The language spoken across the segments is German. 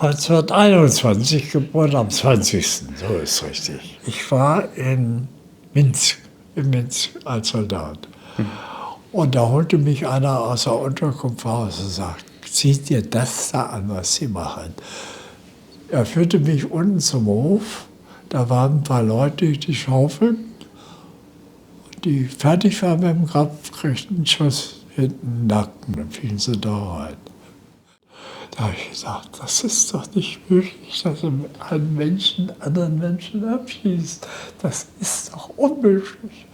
1921, geboren am 20. So ist richtig. Ich war in Minsk als Soldat. Und da holte mich einer aus der Unterkunft raus und sagt, zieh dir das da an, was Sie machen. Er führte mich unten zum Hof. Da waren ein paar Leute, die schaufeln. Die fertig waren mit dem Grab, kriegten einen Schuss hinten im Nacken. Dann fielen sie da rein. Da habe ich gesagt, das ist doch nicht möglich, dass ein Menschen anderen Menschen abschießt. Das ist doch unmöglich.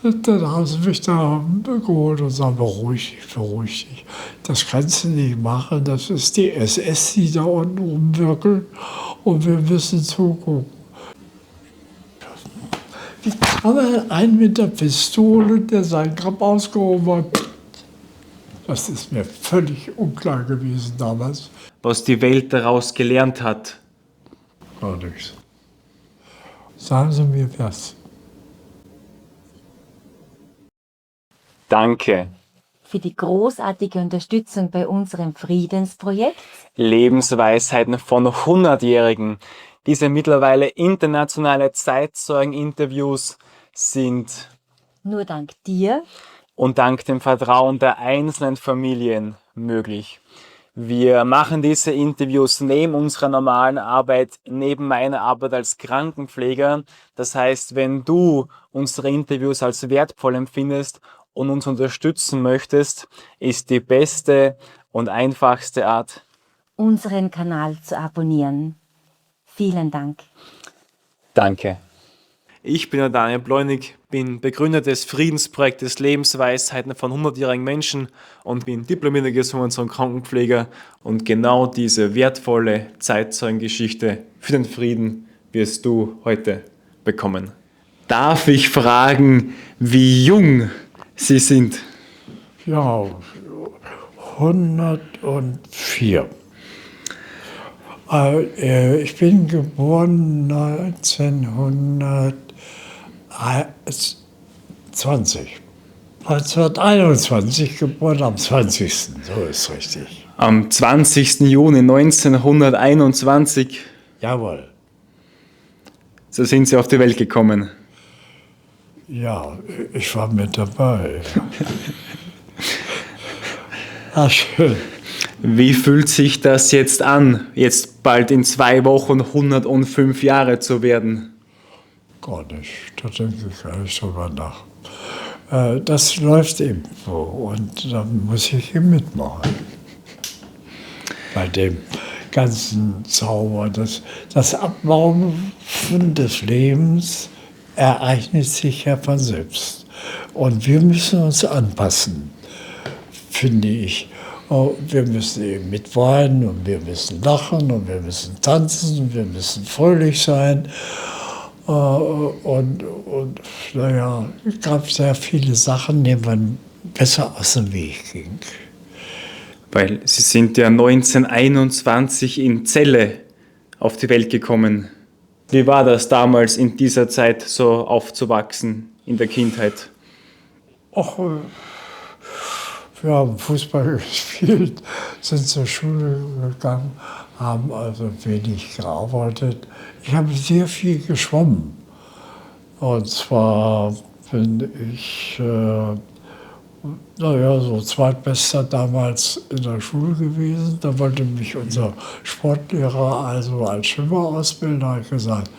Und dann haben sie mich da geholt und sagen, beruhig dich. Das kannst du nicht machen, das ist die SS, die da unten rumwirkeln und wir müssen zugucken. Wie kann man einen mit der Pistole, der seinen Grab ausgehoben hat? Das ist mir völlig unklar gewesen damals. Was die Welt daraus gelernt hat. Gar nichts. Sagen Sie mir was. Danke. Für die großartige Unterstützung bei unserem Friedensprojekt. Lebensweisheiten von 100-Jährigen. Diese mittlerweile internationale Zeitzeugen-Interviews sind Nur dank dir und dank dem Vertrauen der einzelnen Familien möglich. Wir machen diese Interviews neben unserer normalen Arbeit, neben meiner Arbeit als Krankenpfleger. Das heißt, wenn du unsere Interviews als wertvoll empfindest und uns unterstützen möchtest, ist die beste und einfachste Art, unseren Kanal zu abonnieren. Vielen Dank. Danke. Ich bin der Daniel Bleunig, bin Begründer des Friedensprojektes Lebensweisheiten von 100-jährigen Menschen und bin diplomierter Gesundheits- und Krankenpfleger. Und genau diese wertvolle Zeitzeugengeschichte für den Frieden wirst du heute bekommen. Darf ich fragen, wie jung Sie sind? Ja, 104. Ich bin geboren 1920. 1921, geboren am 20. So ist richtig. Am 20. Juni 1921. Jawohl. So sind Sie auf die Welt gekommen. Ja, ich war mit dabei. Ah, schön. Wie fühlt sich das jetzt an, jetzt bald in 2 Wochen 105 Jahre zu werden? Gar nicht, da denke ich gar nicht drüber nach. Das läuft eben so und da muss ich eben mitmachen. Bei dem ganzen Zauber, das Ablaufen des Lebens ereignet sich ja von selbst. Und wir müssen uns anpassen, finde ich. Wir müssen eben mitweinen und wir müssen lachen und wir müssen tanzen und wir müssen fröhlich sein. Und naja, es gab sehr viele Sachen, denen man besser aus dem Weg ging. Weil Sie sind ja 1921 in Celle auf die Welt gekommen. Wie war das damals in dieser Zeit so aufzuwachsen in der Kindheit? Ach, wir haben Fußball gespielt, sind zur Schule gegangen, haben also wenig gearbeitet. Ich habe sehr viel geschwommen. Und zwar bin ich, so Zweitbester damals in der Schule gewesen. Da wollte mich unser Sportlehrer also als Schwimmer ausbilden. Da habe ich gesagt,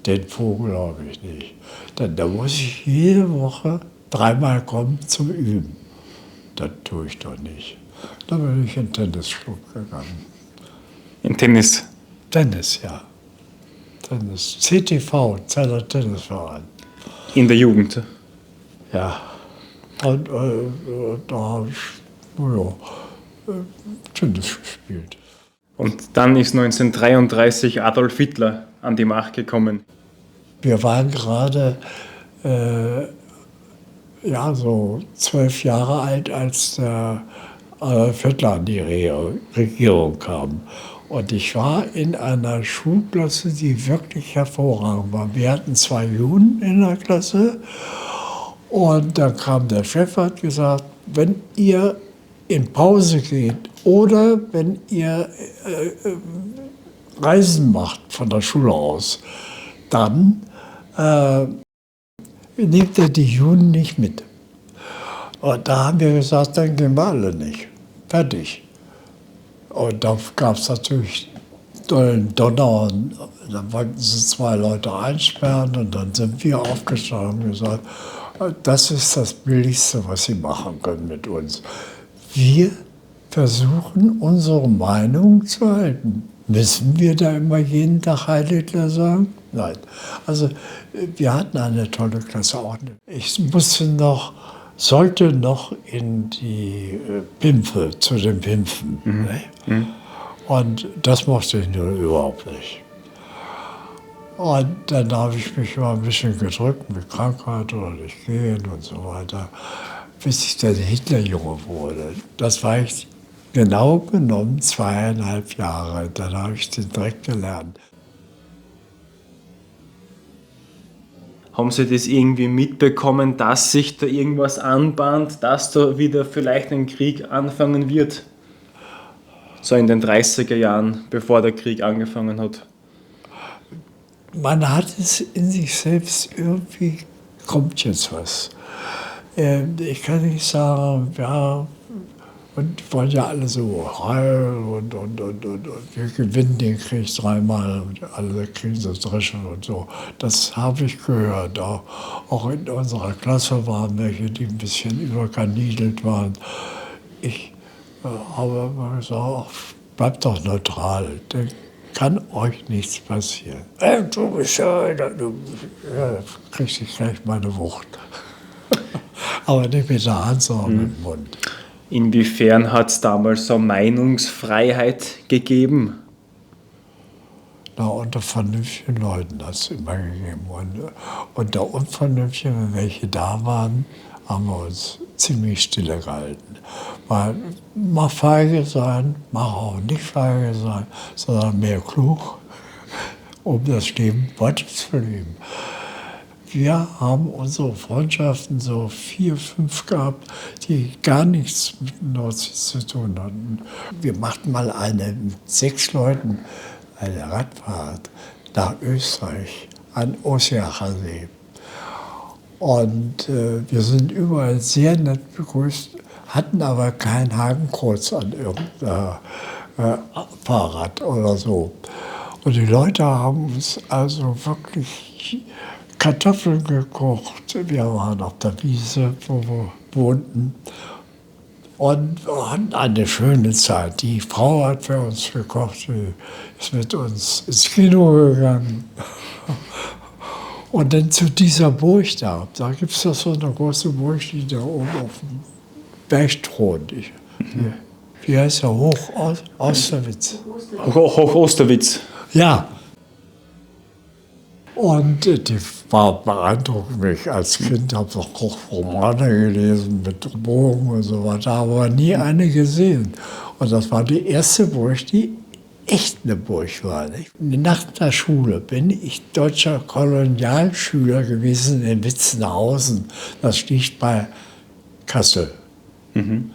den Vogel habe ich nicht. Denn da muss ich jede Woche 3-mal kommen zum Üben. Das tue ich doch nicht. Dann bin ich in den Tennisclub gegangen. In Tennis? Tennis, ja. Tennis. CTV, Zeller Tennisverein. In der Jugend? Ja. Und da habe ich Tennis gespielt. Und dann ist 1933 Adolf Hitler an die Macht gekommen. Wir waren gerade so 12 Jahre alt, als der Adolf Hitler an die Regierung kam. Und ich war in einer Schulklasse, die wirklich hervorragend war. Wir hatten 2 Juden in der Klasse. Und dann kam der Chef, hat gesagt, wenn ihr in Pause geht oder wenn ihr Reisen macht von der Schule aus, dann nehmt ihr die Juden nicht mit. Und da haben wir gesagt, dann gehen wir alle nicht. Fertig. Und da gab es natürlich dollen Donner. Und dann wollten sie 2 Leute einsperren und dann sind wir aufgestanden und gesagt, das ist das Billigste, was sie machen können mit uns. Wir versuchen, unsere Meinung zu halten. Müssen wir da immer jeden Tag Heil Hitler sagen? Nein. Also wir hatten eine tolle Klasse auch. Ich sollte noch in die Pimpfe, zu den Pimpfen. Ne? Und das mochte ich nur überhaupt nicht. Und dann habe ich mich mal ein bisschen gedrückt mit Krankheit oder nicht gehen und so weiter, bis ich dann Hitlerjunge wurde. Das war ich genau genommen 2,5 Jahre. Dann habe ich den direkt gelernt. Haben Sie das irgendwie mitbekommen, dass sich da irgendwas anbahnt, dass da wieder vielleicht ein Krieg anfangen wird? So in den 30er Jahren, bevor der Krieg angefangen hat. Man hat es in sich selbst, irgendwie kommt jetzt was. Ich kann nicht sagen, ja, und wollen ja alle so heil und wir gewinnen den Krieg 3-mal und alle kriegen so Dreschen und so. Das habe ich gehört. Auch in unserer Klasse waren welche, die ein bisschen überkandidelt waren. Ich habe immer gesagt, bleibt doch neutral. Kann euch nichts passieren. Du bist ja, kriegst du gleich meine Wucht. Aber nicht mit der Hand, sondern mit dem Mund. Inwiefern hat es damals so Meinungsfreiheit gegeben? Na, unter vernünftigen Leuten hat es immer gegeben. Und unter Unvernünftigen, wenn welche da waren, haben wir uns ziemlich stille gehalten. Weil mal feige sein, mal auch nicht feige sein, sondern mehr klug, um das Leben weiterzuleben. Wir haben unsere Freundschaften so 4, 5 gehabt, die gar nichts mit den Nazis zu tun hatten. Wir machten mal mit 6 Leuten eine Radfahrt nach Österreich an Ossiacher See. Und wir sind überall sehr nett begrüßt, hatten aber kein Hakenkreuz an irgendeinem Fahrrad oder so. Und die Leute haben uns also wirklich Kartoffeln gekocht. Wir waren auf der Wiese, wo wir wohnten. Und wir hatten eine schöne Zeit. Die Frau hat für uns gekocht, die ist mit uns ins Kino gegangen. Und dann zu dieser Burg da gibt es doch so eine große Burg, die da oben auf dem Berg thront. Wie heißt der? Osterwitz. Hoch-Osterwitz. Ja. Und die beeindruckend mich als Kind, habe auch Romane gelesen mit Drogen und so weiter, aber nie eine gesehen. Und das war die erste Burg, die echt eine Burg war. Nicht? Nach der Schule bin ich deutscher Kolonialschüler gewesen in Witzenhausen. Das liegt bei Kassel. Und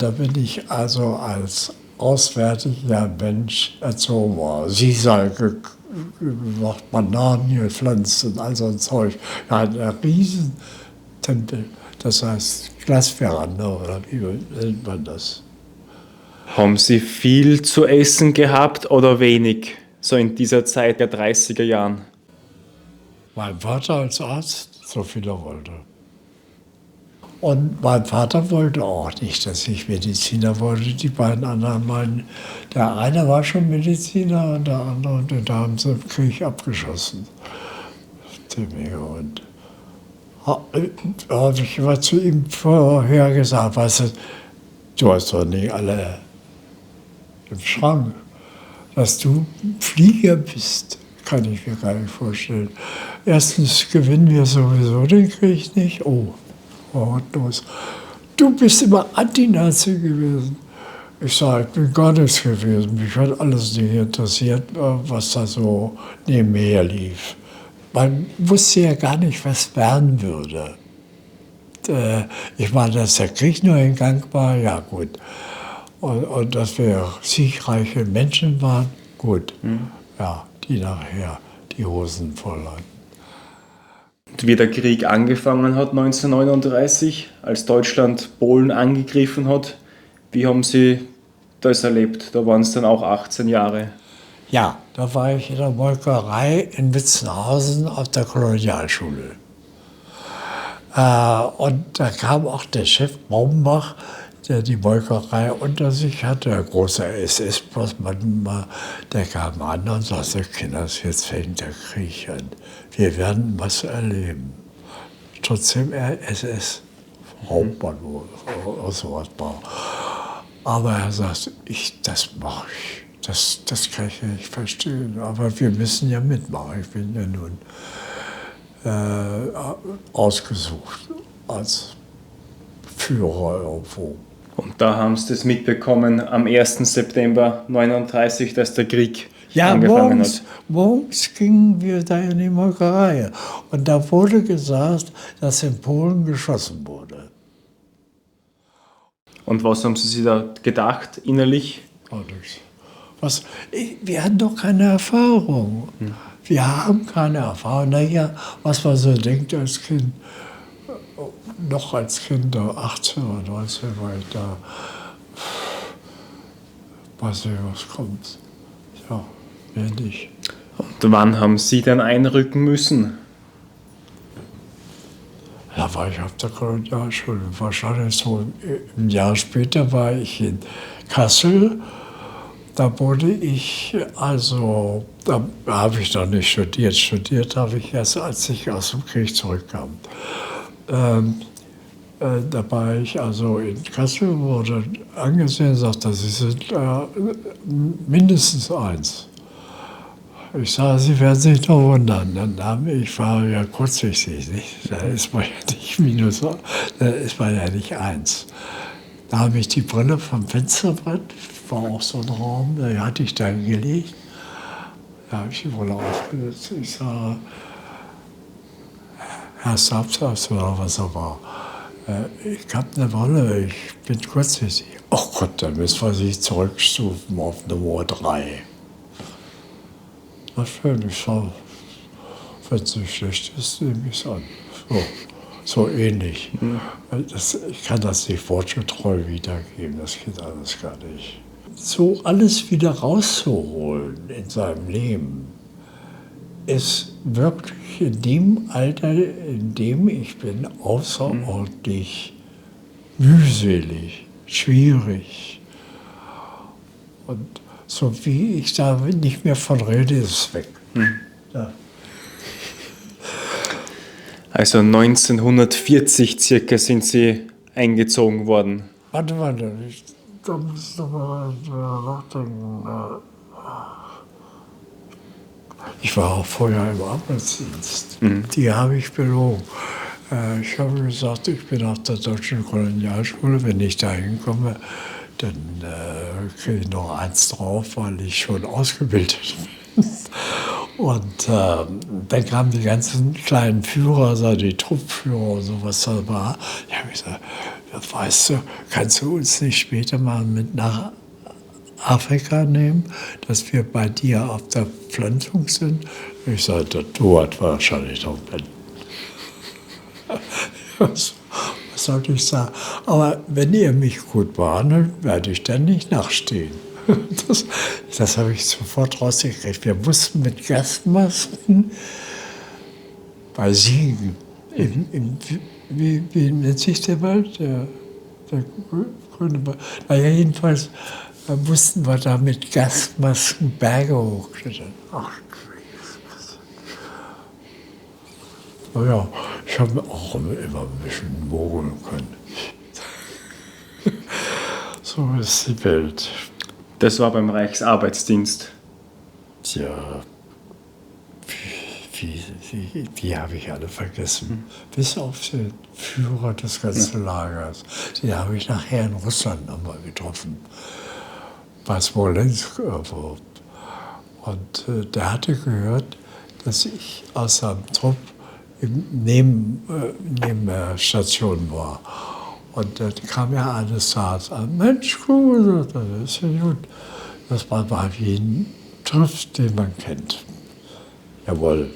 da bin ich also als auswärtiger Mensch erzogen worden. Sie gemacht, Bananen gepflanzt und all so ein Zeug. Ja, ein Riesentempel, das heißt Glasveranda oder wie nennt man das? Haben Sie viel zu essen gehabt oder wenig, so in dieser Zeit der 30er Jahren? Mein Vater als Arzt, so viel er wollte. Und mein Vater wollte auch nicht, dass ich Mediziner wurde. Die beiden anderen meinen, der eine war schon Mediziner und der andere, den haben sie im Krieg abgeschossen. Und habe ich immer zu ihm vorher gesagt, weißt du hast doch nicht alle im Schrank. Dass du Flieger bist, kann ich mir gar nicht vorstellen. Erstens gewinnen wir sowieso den Krieg nicht. Oh, los. Du bist immer Antinazi gewesen. Ich sage, ich bin gar nichts gewesen. Mich hat alles nicht interessiert, was da so nebenher lief. Man wusste ja gar nicht, was werden würde. Ich meine, dass der Krieg nur in Gang war, ja gut. Und dass wir siegreiche Menschen waren, gut. Ja, die nachher die Hosen voll hatten. Und wie der Krieg angefangen hat 1939, als Deutschland Polen angegriffen hat, wie haben Sie das erlebt? Da waren es dann auch 18 Jahre. Ja, da war ich in der Molkerei in Witzenhausen auf der Kolonialschule. Und da kam auch der Chef Baumbach, der die Molkerei unter sich hatte, der große SS-Postmann, der kam an und sagte, Kinders, jetzt fängt der Krieg an. Wir werden was erleben. Trotzdem er SS-Hauptmann oder sowas war. Aber er sagt, das mache ich. Das kann ich nicht verstehen. Aber wir müssen ja mitmachen. Ich bin ja nun ausgesucht als Führer irgendwo. Und da haben Sie das mitbekommen am 1. September 1939, dass der Krieg angefangen hat. Morgens gingen wir da in die Molkerei. Und da wurde gesagt, dass in Polen geschossen wurde. Und was haben Sie sich da gedacht, innerlich? Wir hatten doch keine Erfahrung. Wir haben keine Erfahrung. Naja, was man so denkt als Kind, noch als Kind, 18 oder 19 war ich da, weiß nicht, was kommt. Ja, mehr nicht. Und wann haben Sie dann einrücken müssen? Da war ich auf der Kolonialschule. Wahrscheinlich so ein Jahr später war ich in Kassel. Da wurde ich, also, da habe ich noch nicht studiert. Studiert habe ich erst, als ich aus dem Krieg zurückkam. Da war ich also in Kassel, wurde angesehen, sagte, Sie sind mindestens 1. Ich sage, Sie werden sich noch wundern. Ich war ja kurzsichtig, nicht? Da ist man ja nicht minus, da ist man ja nicht 1. Da habe ich die Brille vom Fensterbrett, war auch so ein Raum, da hatte ich da gelegt. Da habe ich die Brille aufgesetzt. Ich sage, Herr Stabsatz oder was er war, ich habe eine Brille, ich bin kurzsichtig. Oh Gott, dann müssen wir sich zurückstufen auf Nummer 3. Na schön, ich sage, wenn es nicht schlecht ist, nehme ich es an. So ähnlich. Ich kann das nicht wortgetreu wiedergeben, das geht alles gar nicht. So alles wieder rauszuholen in seinem Leben, ist wirklich in dem Alter, in dem ich bin, außerordentlich mühselig, schwierig. Und so wie ich da nicht mehr von rede, ist es weg. Ja. Also 1940 circa sind Sie eingezogen worden. Warte, da muss ich noch mal nachdenken. Ich war auch vorher im Arbeitsdienst. Die habe ich belogen. Ich habe gesagt, ich bin auf der Deutschen Kolonialschule. Wenn ich da hinkomme, dann kriege ich noch 1 drauf, weil ich schon ausgebildet bin. Und dann kamen die ganzen kleinen Führer, also die Truppführer und so, was da war. Ich habe gesagt, weißt du, kannst du uns nicht später mal mit nach Afrika nehmen, dass wir bei dir auf der Pflanzung sind? Ich sagte, das dauert wahrscheinlich noch. Was sollte ich sagen? Aber wenn ihr mich gut behandelt, werde ich dann nicht nachstehen. Das habe ich sofort rausgekriegt. Wir mussten mit Gasmasken bei Siegen, wie nennt sich der Wald? Der grüne Wald. Naja, jedenfalls mussten wir da mit Gasmasken Berge hochklettern. Ach, naja, ich habe auch immer ein bisschen mogeln können. So ist die Welt. Das war beim Reichsarbeitsdienst. Tja, die habe ich alle vergessen. Bis auf den Führer des ganzen Lagers. Den habe ich nachher in Russland nochmal getroffen. Bei Smolensk irgendwo. Und der hatte gehört, dass ich aus seinem Trupp neben der Station war. Und dann kam ja eines Tages an, Mensch, gut, das ist ja gut, dass man mal jeden trifft, den man kennt. Jawohl.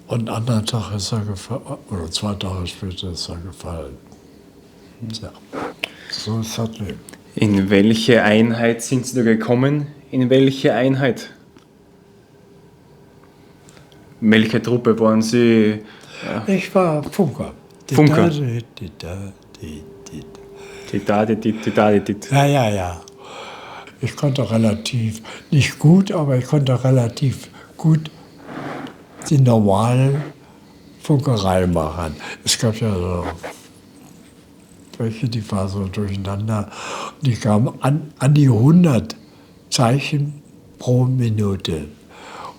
Und einen anderen Tag ist er gefallen, oder 2 Tage später ist er gefallen. Tja, so ist das Leben. In welche Einheit sind Sie da gekommen? In welche Einheit? Welche Truppe waren Sie? Ich war Funker. Funker. Ja. Ich konnte relativ, nicht gut, aber ich konnte relativ gut die normalen Funkerei machen. Es gab ja so welche, die waren so durcheinander. Die kamen an die 100 Zeichen pro Minute.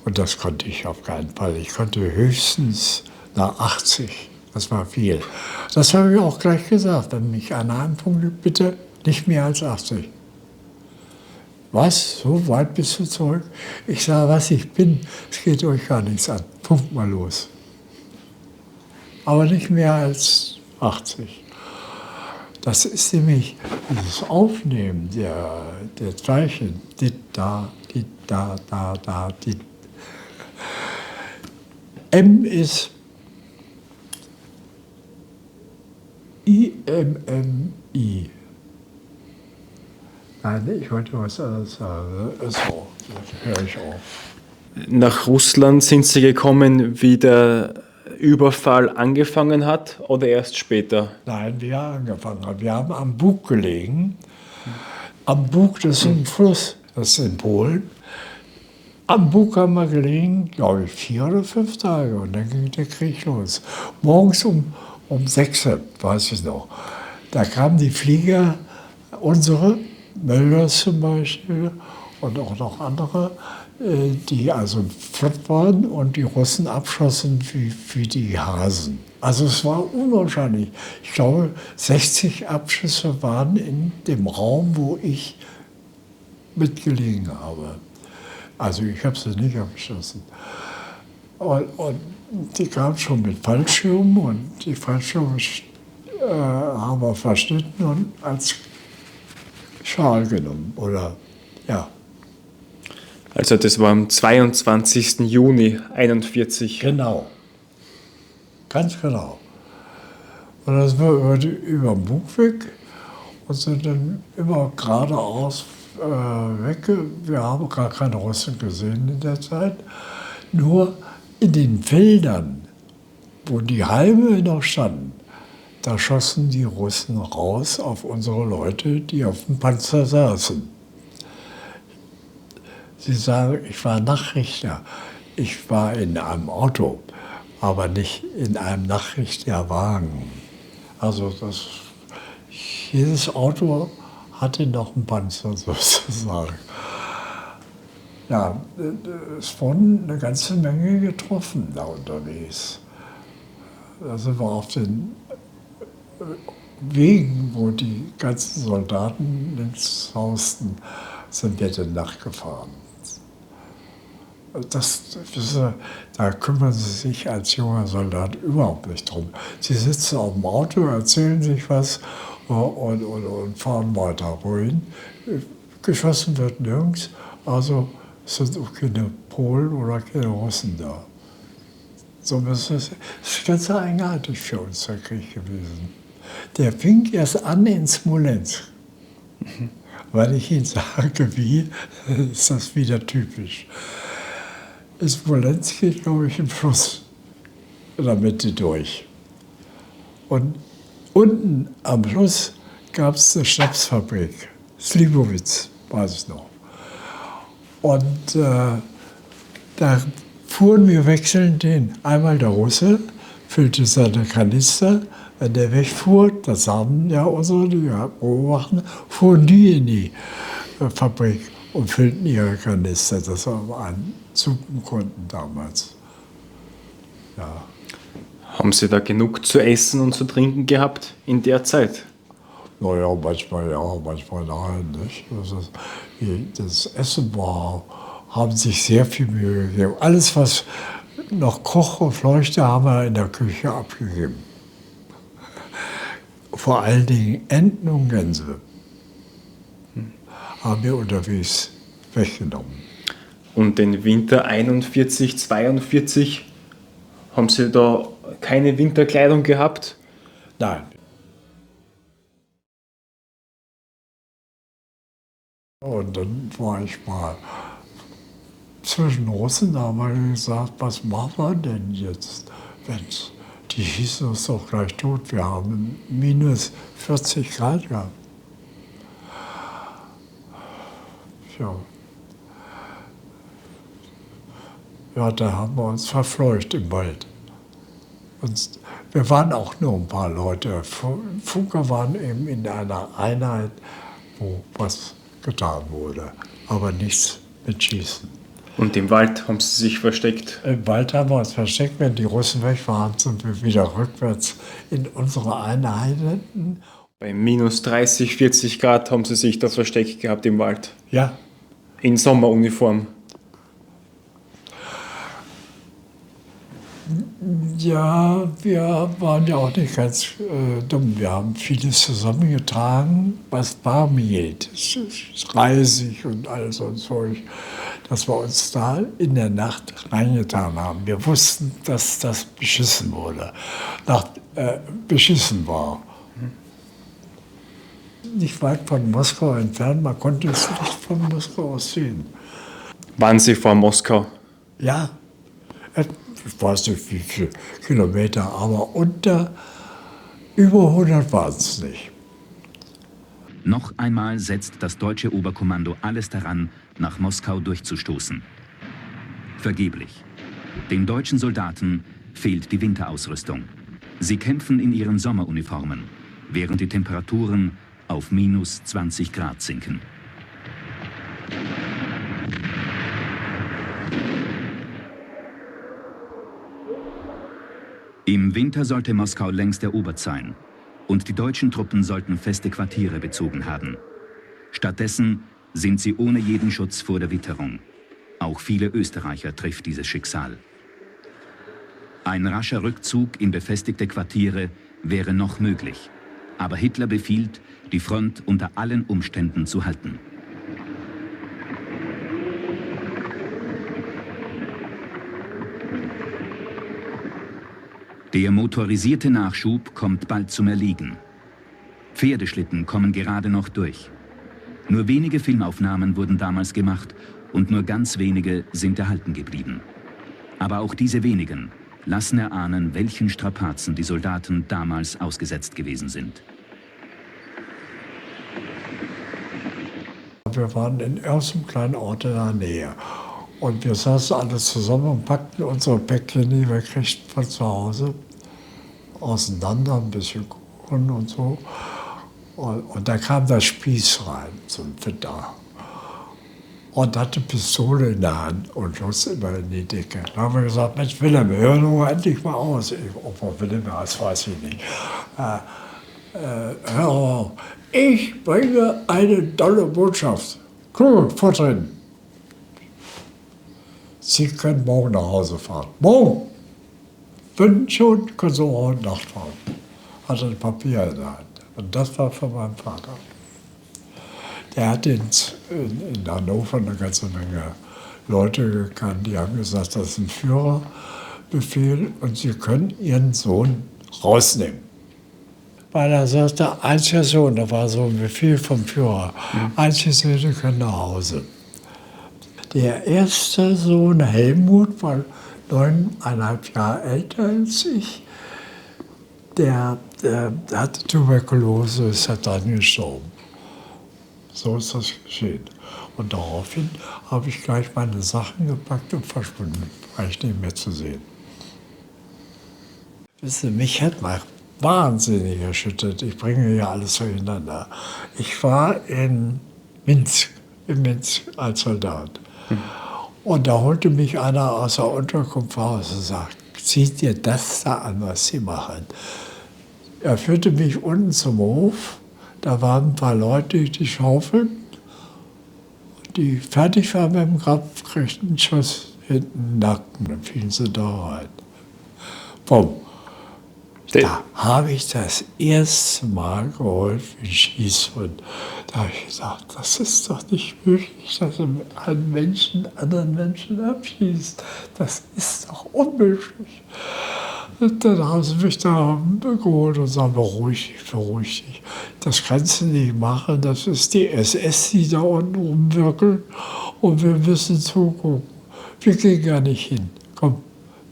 Und das konnte ich auf keinen Fall. Ich konnte höchstens nach 80. Das war viel. Das habe ich auch gleich gesagt. Wenn mich einer anfunkt, bitte nicht mehr als 80. Was? So weit bist du zurück? Ich sage, was ich bin, es geht euch gar nichts an. Funkt mal los. Aber nicht mehr als 80. Das ist nämlich dieses Aufnehmen der Zeichen. Dit, da, dit. M ist IMMI. Nein, ich wollte was anderes sagen. So, höre ich auf. Nach Russland sind Sie gekommen, wie der Überfall angefangen hat oder erst später? Nein, wie er angefangen hat. Wir haben am Bug gelegen. Am Bug, das ist ein Fluss, das ist in Polen. Am Bug haben wir gelegen, glaube ich, 4 oder 5 Tage. Und dann ging der Krieg los. Morgens um 6 Uhr, weiß ich noch. Da kamen die Flieger, unsere, Mölders zum Beispiel, und auch noch andere, die also flott waren und die Russen abschossen wie die Hasen. Also es war unwahrscheinlich. Ich glaube, 60 Abschüsse waren in dem Raum, wo ich mitgelegen habe. Also ich habe sie nicht abgeschossen. Und die kamen schon mit Fallschirmen und die Fallschirme haben wir verschnitten und als Schal genommen. Oder ja. Also das war am 22. Juni 1941. Genau. Ganz genau. Und das war über den Bug weg und sind dann immer geradeaus weg. Wir haben gar keine Russen gesehen in der Zeit. Nur in den Feldern, wo die Halme noch standen, da schossen die Russen raus auf unsere Leute, die auf dem Panzer saßen. Sie sagen, ich war Nachrichter. Ich war in einem Auto, aber nicht in einem Nachrichterwagen. Also jedes Auto hatte noch einen Panzer sozusagen. Ja, es wurden eine ganze Menge getroffen da unterwegs. Da sind wir auf den Wegen, wo die ganzen Soldaten links hausten, sind wir dann nachgefahren. Da kümmern Sie sich als junger Soldat überhaupt nicht drum. Sie sitzen auf dem Auto, erzählen sich was und fahren weiter. Wohin? Geschossen wird nirgends, also sind auch keine Polen oder keine Russen da. So ist es. Das ist ganz eigenartig für uns, der Krieg gewesen. Der fing erst an in Smolensk. Weil ich Ihnen sage, wie, ist das wieder typisch. In Smolensk geht, glaube ich, im Fluss in der Mitte durch. Und unten am Fluss gab es eine Schnapsfabrik, Slivovitz, weiß ich noch. Und da fuhren wir wechselnd hin. Einmal der Russe füllte seine Kanister. Wenn der wegfuhr, das sahen ja unsere, die beobachten, fuhren die in die Fabrik und füllten ihre Kanister. Das war ein Suppenkunden damals. Ja. Haben Sie da genug zu essen und zu trinken gehabt in der Zeit? Naja, manchmal ja, manchmal nein. Nicht? Das Essen war, haben sich sehr viel Mühe gegeben. Alles, was noch Koch und Fleuchte haben wir in der Küche abgegeben. Vor allen Dingen Enten und Gänse haben wir unterwegs weggenommen. Und den Winter 41, 42, haben Sie da keine Winterkleidung gehabt? Nein. Und dann war ich mal zwischen Russen, da haben wir gesagt, was machen wir denn jetzt? Die schießen uns doch gleich tot. Wir haben minus 40 Grad gehabt. Ja. Ja, da haben wir uns verfleucht im Wald. Und wir waren auch nur ein paar Leute. Funker waren eben in einer Einheit, wo was getan wurde, aber nichts mit Schießen. Und im Wald haben Sie sich versteckt? Im Wald haben wir uns versteckt. Wenn die Russen weg waren, sind wir wieder rückwärts in unsere Einheiten. Bei minus 30, 40 Grad haben Sie sich da versteckt gehabt im Wald? Ja. In Sommeruniform? Ja, wir waren ja auch nicht ganz dumm. Wir haben vieles zusammengetragen, was warm hielt. Reisig und all so ein Zeug, dass wir uns da in der Nacht reingetan haben. Wir wussten, dass das beschissen wurde, beschissen war. Nicht weit von Moskau entfernt, man konnte es nicht von Moskau aus sehen. Waren Sie vor Moskau? Ja. Ich weiß nicht, wie viele Kilometer, aber über 100 waren es nicht. Noch einmal setzt das deutsche Oberkommando alles daran, nach Moskau durchzustoßen. Vergeblich. Den deutschen Soldaten fehlt die Winterausrüstung. Sie kämpfen in ihren Sommeruniformen, während die Temperaturen auf minus 20 Grad sinken. Im Winter sollte Moskau längst erobert sein und die deutschen Truppen sollten feste Quartiere bezogen haben. Stattdessen sind sie ohne jeden Schutz vor der Witterung. Auch viele Österreicher trifft dieses Schicksal. Ein rascher Rückzug in befestigte Quartiere wäre noch möglich. Aber Hitler befiehlt, die Front unter allen Umständen zu halten. Der motorisierte Nachschub kommt bald zum Erliegen. Pferdeschlitten kommen gerade noch durch. Nur wenige Filmaufnahmen wurden damals gemacht und nur ganz wenige sind erhalten geblieben. Aber auch diese wenigen lassen erahnen, welchen Strapazen die Soldaten damals ausgesetzt gewesen sind. Wir waren in irgendeinem kleinen Ort in der Nähe. Und wir saßen alle zusammen und packten unsere Päckchen, die wir kriegten von zu Hause, auseinander, ein bisschen Kuchen und so. Und da kam der Spieß rein, so ein Fitter. Und hatte Pistole in der Hand und schoss immer in die Decke. Da haben wir gesagt, Mensch Wilhelm, hör nur endlich mal aus. Ob er Wilhelm heißt, weiß ich nicht. Hör auf, ich bringe eine tolle Botschaft. Cool, fortrennen. Sie können morgen nach Hause fahren. Morgen! Wenn schon, können Sie auch heute Nacht fahren. Hatte ein Papier in der Hand. Und das war von meinem Vater. Der hat in Hannover eine ganze Menge Leute gekannt, die haben gesagt, das ist ein Führerbefehl und Sie können Ihren Sohn rausnehmen. Weil er sagte, einziger Sohn, da war so ein Befehl vom Führer, einzige Söhne können nach Hause. Der erste Sohn, Helmut, war 9,5 Jahre älter als ich. Der hatte Tuberkulose, ist dann gestorben. So ist das geschehen. Und daraufhin habe ich gleich meine Sachen gepackt und verschwunden, war ich nicht mehr zu sehen. Wissen Sie, mich hat mal wahnsinnig erschüttert. Ich bringe ja alles durcheinander. Ich war in Minsk als Soldat. Und da holte mich einer aus der Unterkunft raus und sagt, zieht dir das da an, was Sie machen. Er führte mich unten zum Hof. Da waren ein paar Leute, die schaufeln. Die fertig waren mit dem Grab, kriegten einen Schuss hinten Nacken, dann fielen sie da rein. Bumm. Da habe ich das erste Mal geholt wie ein Schießhund. Da habe ich gesagt, das ist doch nicht möglich, dass ein Menschen anderen Menschen abschießt. Das ist doch unmöglich. Und dann haben sie mich da geholt und sagen, beruhig dich. Das kannst du nicht machen, das ist die SS, die da unten rumwirkeln und wir müssen zugucken. Wir gehen gar nicht hin. Komm,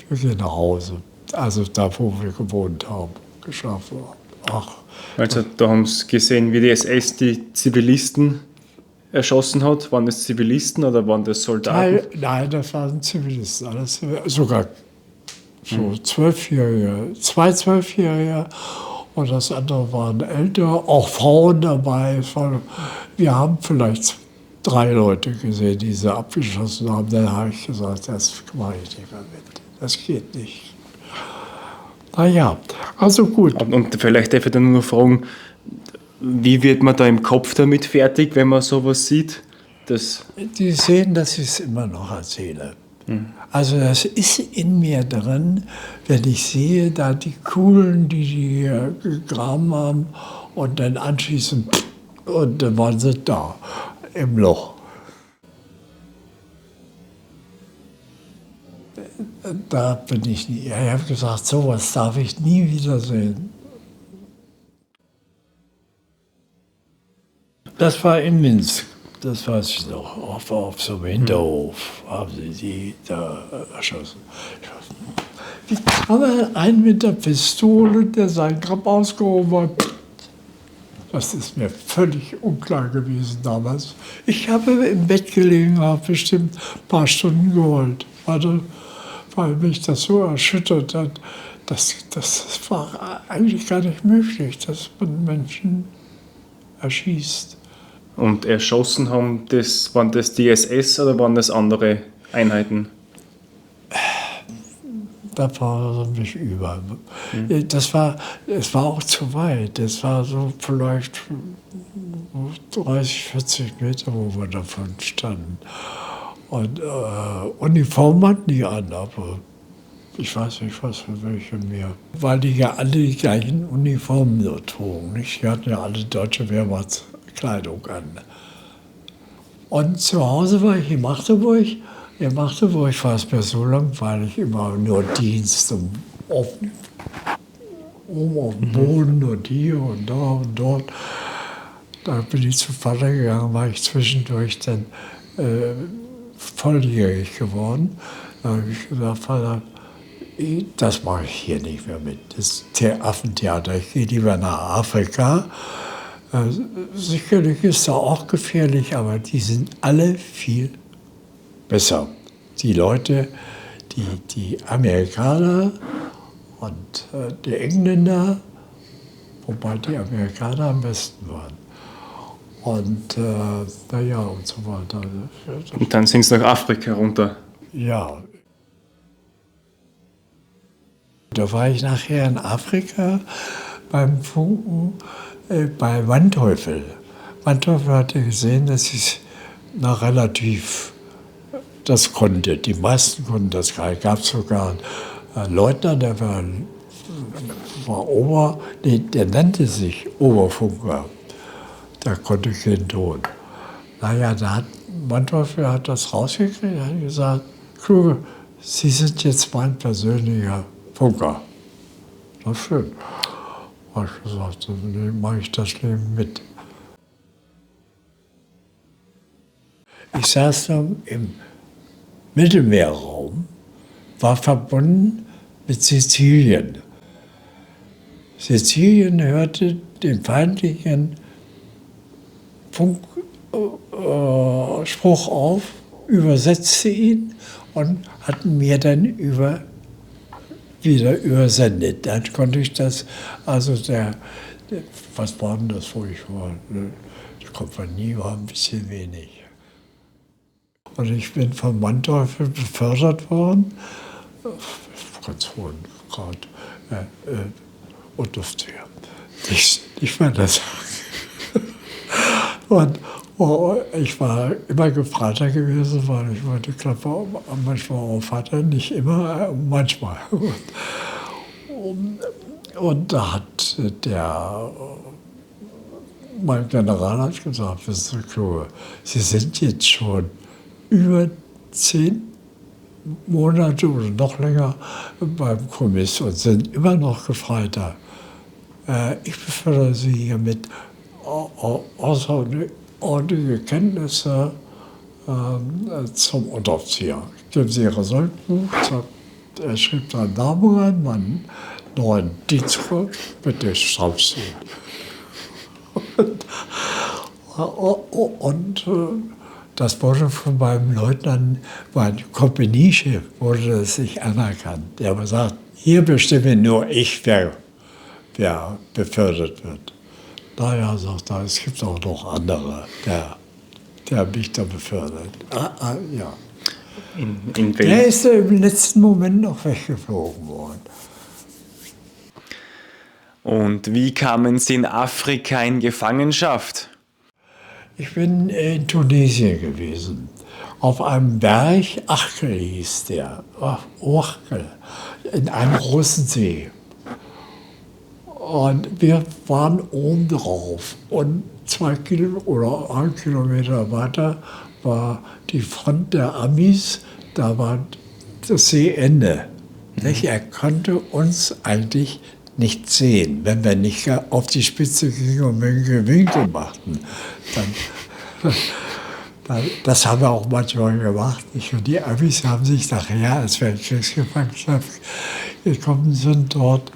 wir gehen nach Hause. Also da, wo wir gewohnt haben, geschlafen haben. Ach. Also da haben sie gesehen, wie die SS die Zivilisten erschossen hat. Waren das Zivilisten oder waren das Soldaten? Nein, das waren Zivilisten. Alles, sogar so 12-Jährige, 2 12-Jährige und das andere waren älter, auch Frauen dabei. Wir haben vielleicht 3 Leute gesehen, die sie abgeschossen haben. Dann habe ich gesagt, das mache ich nicht mehr mit. Das geht nicht. Naja, also gut. Und vielleicht darf ich dann nur noch fragen, wie wird man da im Kopf damit fertig, wenn man sowas sieht? Die sehen, dass ich es immer noch erzähle. Also das ist in mir drin, wenn ich sehe, da die Kugeln, die hier gegraben haben und dann anschließend und dann waren sie da im Loch. Da bin ich nie. Ich habe gesagt, sowas darf ich nie wiedersehen. Das war in Minsk, das weiß ich noch. Auf so einem Hinterhof haben sie die da erschossen. Wie kann man einen mit der Pistole, der seinen Grab ausgehoben hat? Das ist mir völlig unklar gewesen damals. Ich habe im Bett gelegen, habe bestimmt ein paar Stunden geheult, weil mich das so erschüttert hat. Das war eigentlich gar nicht möglich, dass man Menschen erschießt. Und erschossen haben, waren das die SS oder waren das andere Einheiten? Da war es mich über. Es war auch zu weit. Es war so vielleicht 30, 40 Meter, wo wir davon standen. Und Uniform hatten die an, aber ich weiß nicht, was für welche mehr. Weil die ja alle die gleichen Uniformen nur trugen. Nicht? Die hatten ja alle deutsche Wehrmachtskleidung an. Und zu Hause war ich in Magdeburg. In Magdeburg war es mir so langweilig, immer nur Dienst oben auf dem Boden und hier und da und dort. Da bin ich zu Vater gegangen, war ich zwischendurch dann volljährig geworden. Da habe ich gesagt, Vater, das mache ich hier nicht mehr mit. Das Affentheater, ich gehe lieber nach Afrika. Sicherlich ist da auch gefährlich, aber die sind alle viel besser. Die Leute, die Amerikaner und die Engländer, wobei die Amerikaner am besten waren. Und naja, und so weiter. Und dann sind sie nach Afrika runter. Ja. Da war ich nachher in Afrika beim Funken bei Manteuffel. Manteuffel hatte gesehen, dass ich noch relativ das konnte. Die meisten konnten das gar nicht. Es gab sogar einen Leutnant, der war der nannte sich Oberfunker. Der konnte keinen Ton. Naja, Manteuffel hat das rausgekriegt und hat gesagt, Kluge, Sie sind jetzt mein persönlicher Funker. Das ist schön. Da habe ich gesagt, dann mache ich das Leben mit. Ich saß dann im Mittelmeerraum, war verbunden mit Sizilien. Sizilien hörte den feindlichen Funkspruch auf, übersetzte ihn und hat mir dann wieder übersendet. Dann konnte ich das, also was war denn das, wo ich war? Die Kompanie war ein bisschen wenig. Und ich bin von Manteuffel befördert worden, ganz hohen Grad, und durfte ja nicht mehr das sagen. Und ich war immer Gefreiter gewesen, weil ich meine Klappe manchmal auf hatte, nicht immer, manchmal. Und da hat mein General hat gesagt, Mr. Kluge, Sie sind jetzt schon über 10 Monate oder noch länger beim Kommiss und sind immer noch Gefreiter. Ich befördere Sie hiermit außerordentliche Kenntnisse zum Unteroffizier. Geben Sie Ihr Soldbuch, er schrieb seinen Namen rein, meinen neuen Dienstgrund, bitte schreibst und das wurde von meinem Leutnant, mein Kompaniechef, wurde das nicht anerkannt. Der hat gesagt, hier bestimme nur ich, wer befördert wird. Naja, sagt er, es gibt auch noch andere, der mich da befördert. Ja. Der ist im letzten Moment noch weggeflogen worden. Und wie kamen Sie in Afrika in Gefangenschaft? Ich bin in Tunesien gewesen, auf einem Berg, Achkel hieß der, Achkel, in einem großen See. Und wir waren oben drauf und 2 Kilometer oder 1 Kilometer weiter war die Front der Amis, da war das Seeende. Er konnte uns eigentlich nicht sehen, wenn wir nicht auf die Spitze gingen und Winkel machten. Das haben wir auch manchmal gemacht. Und die Amis haben sich nachher, als wir in Kriegsgefangenschaft gekommen sind, dort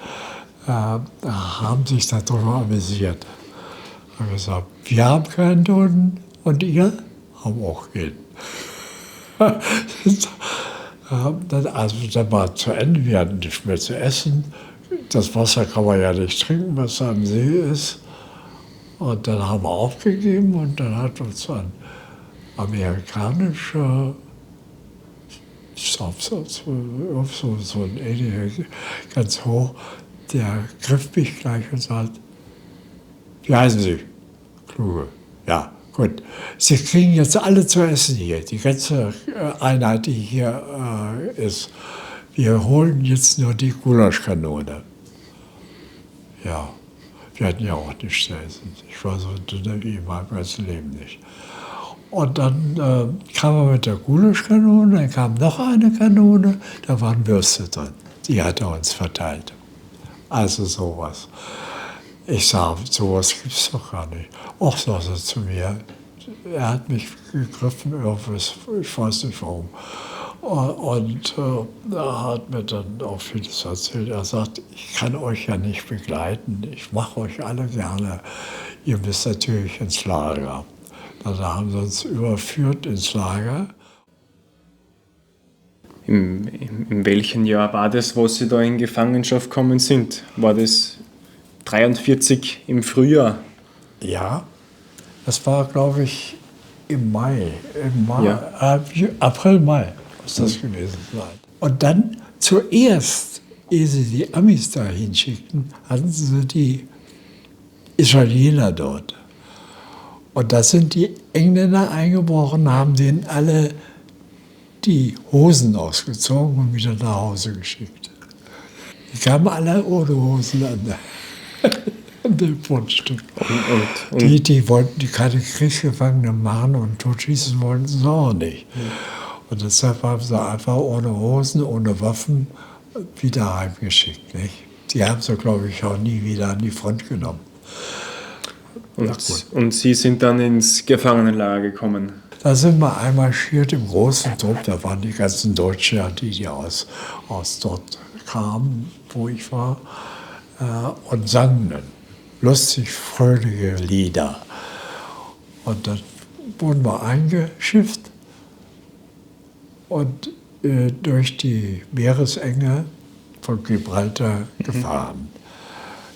haben sich darüber amüsiert. Haben gesagt, wir haben keinen Toten und ihr haben auch keinen. Also dann war es zu Ende, wir hatten nicht mehr zu essen. Das Wasser kann man ja nicht trinken, was da am See ist. Und dann haben wir aufgegeben und dann hat uns ein amerikanischer so ein ähnlicher, ganz hoch, der griff mich gleich und sagt, wie heißen Sie? Kluge. Ja, gut. Sie kriegen jetzt alle zu essen hier, die ganze Einheit, die hier ist. Wir holen jetzt nur die Gulaschkanone. Ja, wir hatten ja auch nichts zu essen. Ich war so dünner wie in meinem ganzen Leben nicht. Und dann kam er mit der Gulaschkanone, dann kam noch eine Kanone, da waren Würste drin. Die hat er uns verteilt. Also sowas. Ich sage, sowas gibt es doch gar nicht. Och, sagt er zu mir. Er hat mich gegriffen, ich weiß nicht warum. Und er hat mir dann auch vieles erzählt. Er sagt, ich kann euch ja nicht begleiten, ich mache euch alle gerne. Ihr müsst natürlich ins Lager. Dann haben sie uns überführt ins Lager. In welchem Jahr war das, wo Sie da in Gefangenschaft gekommen sind? War das 43 im Frühjahr? Ja, das war, glaube ich, im Mai. Ja. April, Mai muss das gewesen sein. Und dann zuerst, ehe sie die Amis da hinschickten, hatten sie die Italiener dort. Und da sind die Engländer eingebrochen, haben denen alle die Hosen ausgezogen und wieder nach Hause geschickt. Die kamen alle ohne Hosen an dem Fundstück. Die wollten die keine Kriegsgefangenen machen und totschießen wollten sie auch nicht. Und deshalb haben sie einfach ohne Hosen, ohne Waffen wieder heimgeschickt. Nicht? Die haben sie, glaube ich, auch nie wieder an die Front genommen. Und Sie sind dann ins Gefangenenlager gekommen? Da sind wir einmarschiert im großen Trupp, da waren die ganzen Deutschen, die aus dort kamen, wo ich war, und sangen lustig fröhliche Lieder. Und dann wurden wir eingeschifft und durch die Meeresenge von Gibraltar gefahren.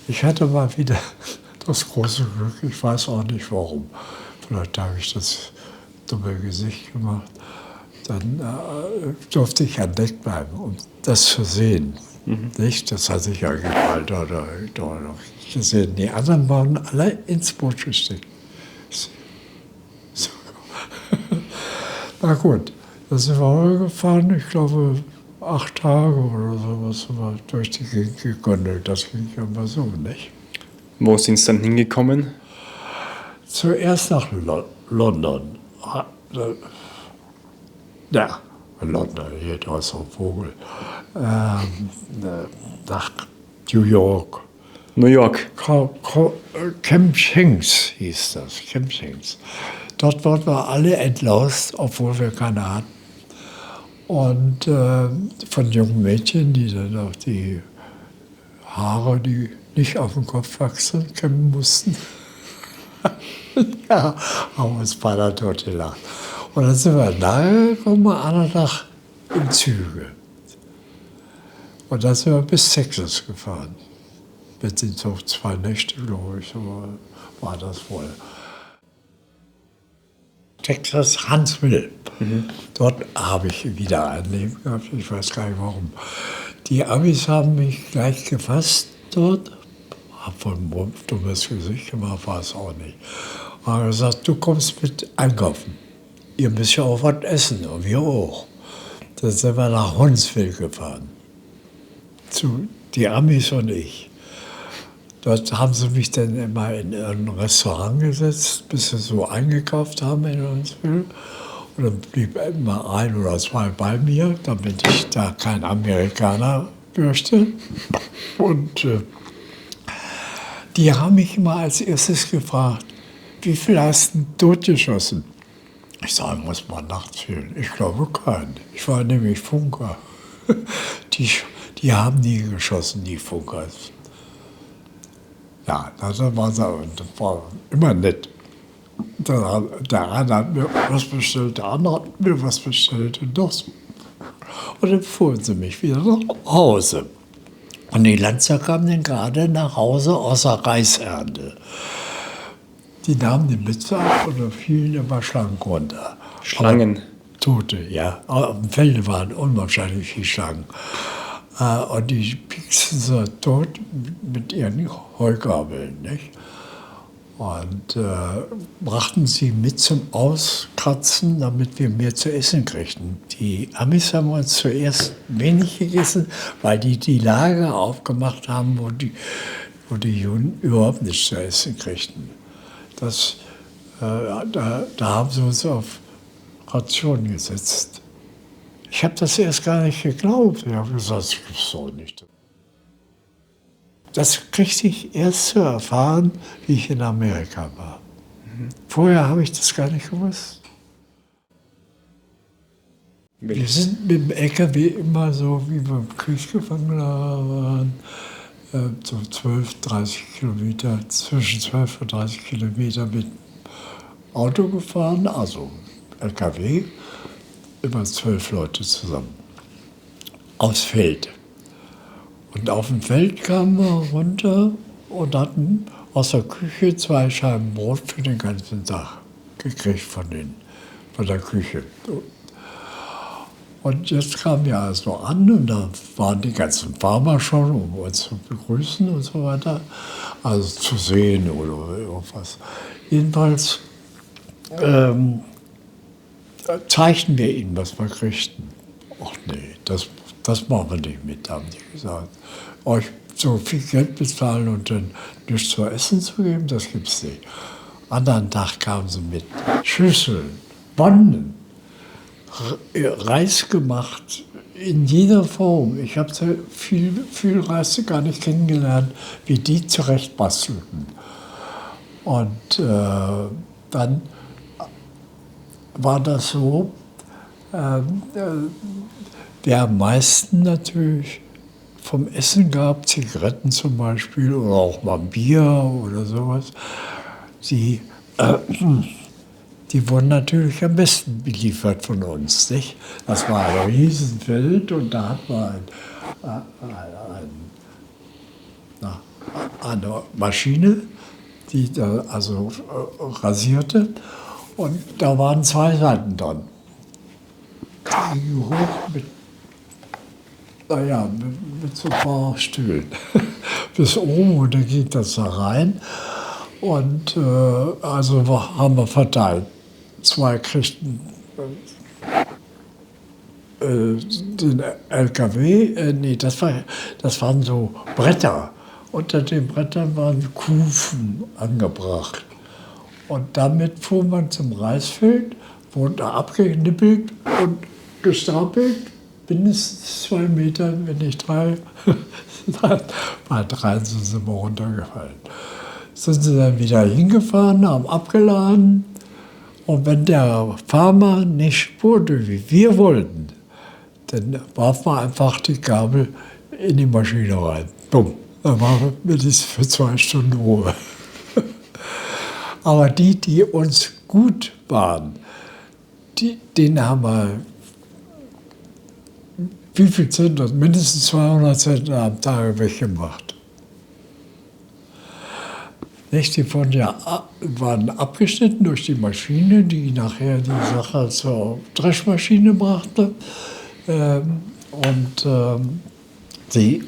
Ich hatte mal wieder das große Glück, ich weiß auch nicht warum. Vielleicht habe ich das dumme Gesicht gemacht. Dann durfte ich an Deck bleiben, um das zu sehen. Nicht? Das hatte ich ja Gibraltar noch gesehen. Die anderen waren alle ins Boot gesteckt. Na gut, da sind wir rübergefahren, ich glaube 8 Tage oder sowas, sind wir durch die Gegend gegondelt. Das ging ja mal so, nicht? Wo sind Sie dann hingekommen? Zuerst nach London. Ja, London, hier da ist ein Vogel. Nach New York. New York. Camp Shanks hieß das, Camp Shanks. Dort wurden wir alle entlaust, obwohl wir keine hatten. Und von jungen Mädchen, die dann auch die Haare, die nicht auf den Kopf wachsen, kämmen mussten. Ja, haben uns beinahe tot gelacht. Und dann sind wir nahe gekommen, alle Tag in Züge. Und dann sind wir bis Texas gefahren. Mit den so 2 Nächte, glaube ich, so war das wohl. Texas, Huntsville. Dort habe ich wieder ein Leben gehabt, ich weiß gar nicht warum. Die Amis haben mich gleich gefasst dort, habe von einem dummes Gesicht gemacht, war es auch nicht. Haben gesagt, du kommst mit einkaufen. Ihr müsst ja auch was essen und wir auch. Dann sind wir nach Huntsville gefahren. Die Amis und ich. Dort haben sie mich dann immer in ein Restaurant gesetzt, bis sie so eingekauft haben in Huntsville. Und dann blieb immer 1 oder 2 bei mir, damit ich da kein Amerikaner möchte. Und die haben mich immer als erstes gefragt, wie viel hast du totgeschossen? Ich sage, muss mal nachzählen. Ich glaube keinen. Ich war nämlich Funker. Die haben nie geschossen, die Funkers. Ja, das war immer nett. Der eine hat mir was bestellt, der andere hat mir was bestellt und das. Und dann fuhren sie mich wieder nach Hause. Und die Lanzer kamen dann gerade nach Hause aus der Reisernte. Die nahmen die Mütze ab und da fielen immer Schlangen runter. Schlangen? Aber Tote, ja. Auf dem Felde waren unwahrscheinlich viele Schlangen. Und die pieksten sie tot mit ihren Heugabeln, nicht? Und brachten sie mit zum Auskratzen, damit wir mehr zu essen kriegten. Die Amis haben uns zuerst wenig gegessen, weil die Lager aufgemacht haben, wo die Juden überhaupt nichts zu essen kriegten. Da haben sie uns auf Rationen gesetzt. Ich habe das erst gar nicht geglaubt. Ich habe gesagt, das gibt es doch nicht. Das kriegte ich erst zu erfahren, wie ich in Amerika war. Vorher habe ich das gar nicht gewusst. Wir sind mit dem LKW immer so, wie wir im Kriegsgefangenen waren, so 12, 30 Kilometer, zwischen 12 und 30 Kilometer mit dem Auto gefahren, also LKW, immer 12 Leute zusammen, aufs Feld. Und auf dem Feld kamen wir runter und hatten aus der Küche 2 Scheiben Brot für den ganzen Tag gekriegt von der Küche. Und jetzt kamen wir also an und da waren die ganzen Farmer schon, um uns zu begrüßen und so weiter, also zu sehen oder irgendwas. Jedenfalls zeigten wir ihnen, was wir kriegten. Ach nee, das machen wir nicht mit, haben die gesagt. Euch so viel Geld bezahlen und dann nichts zu essen zu geben, das gibt's nicht. Anderen Tag kamen sie mit Schüsseln, Wannen, Reis gemacht, in jeder Form. Ich habe viel Reis gar nicht kennengelernt, wie die zurechtbastelten. Und dann war das so, der am meisten natürlich vom Essen gab, Zigaretten zum Beispiel oder auch mal Bier oder sowas, die wurden natürlich am besten beliefert von uns. Nicht? Das war ein Riesenfeld und da hat man eine Maschine, die da also rasierte und da waren 2 Seiten dran. Die hoch mit so ein paar Stühlen bis oben und dann ging das da rein und also haben wir verteilt. 2 kriegten den LKW, nee, das waren so Bretter. Unter den Brettern waren Kufen angebracht. Und damit fuhr man zum Reisfeld, wurde da abgenippelt und gestapelt, mindestens 2 Meter, wenn nicht 3. Bei 3 sind sie immer runtergefallen. Sind sie dann wieder hingefahren, haben abgeladen. Und wenn der Farmer nicht spurte, wie wir wollten, dann warf man einfach die Gabel in die Maschine rein. Bumm. Dann war mindestens für 2 Stunden Ruhe. Aber die uns gut waren, denen haben wir wie viel Zentner? Mindestens 200 Zentner am Tag weggemacht. Nicht, die waren abgeschnitten durch die Maschine, die nachher die Sache zur Dreschmaschine brachte.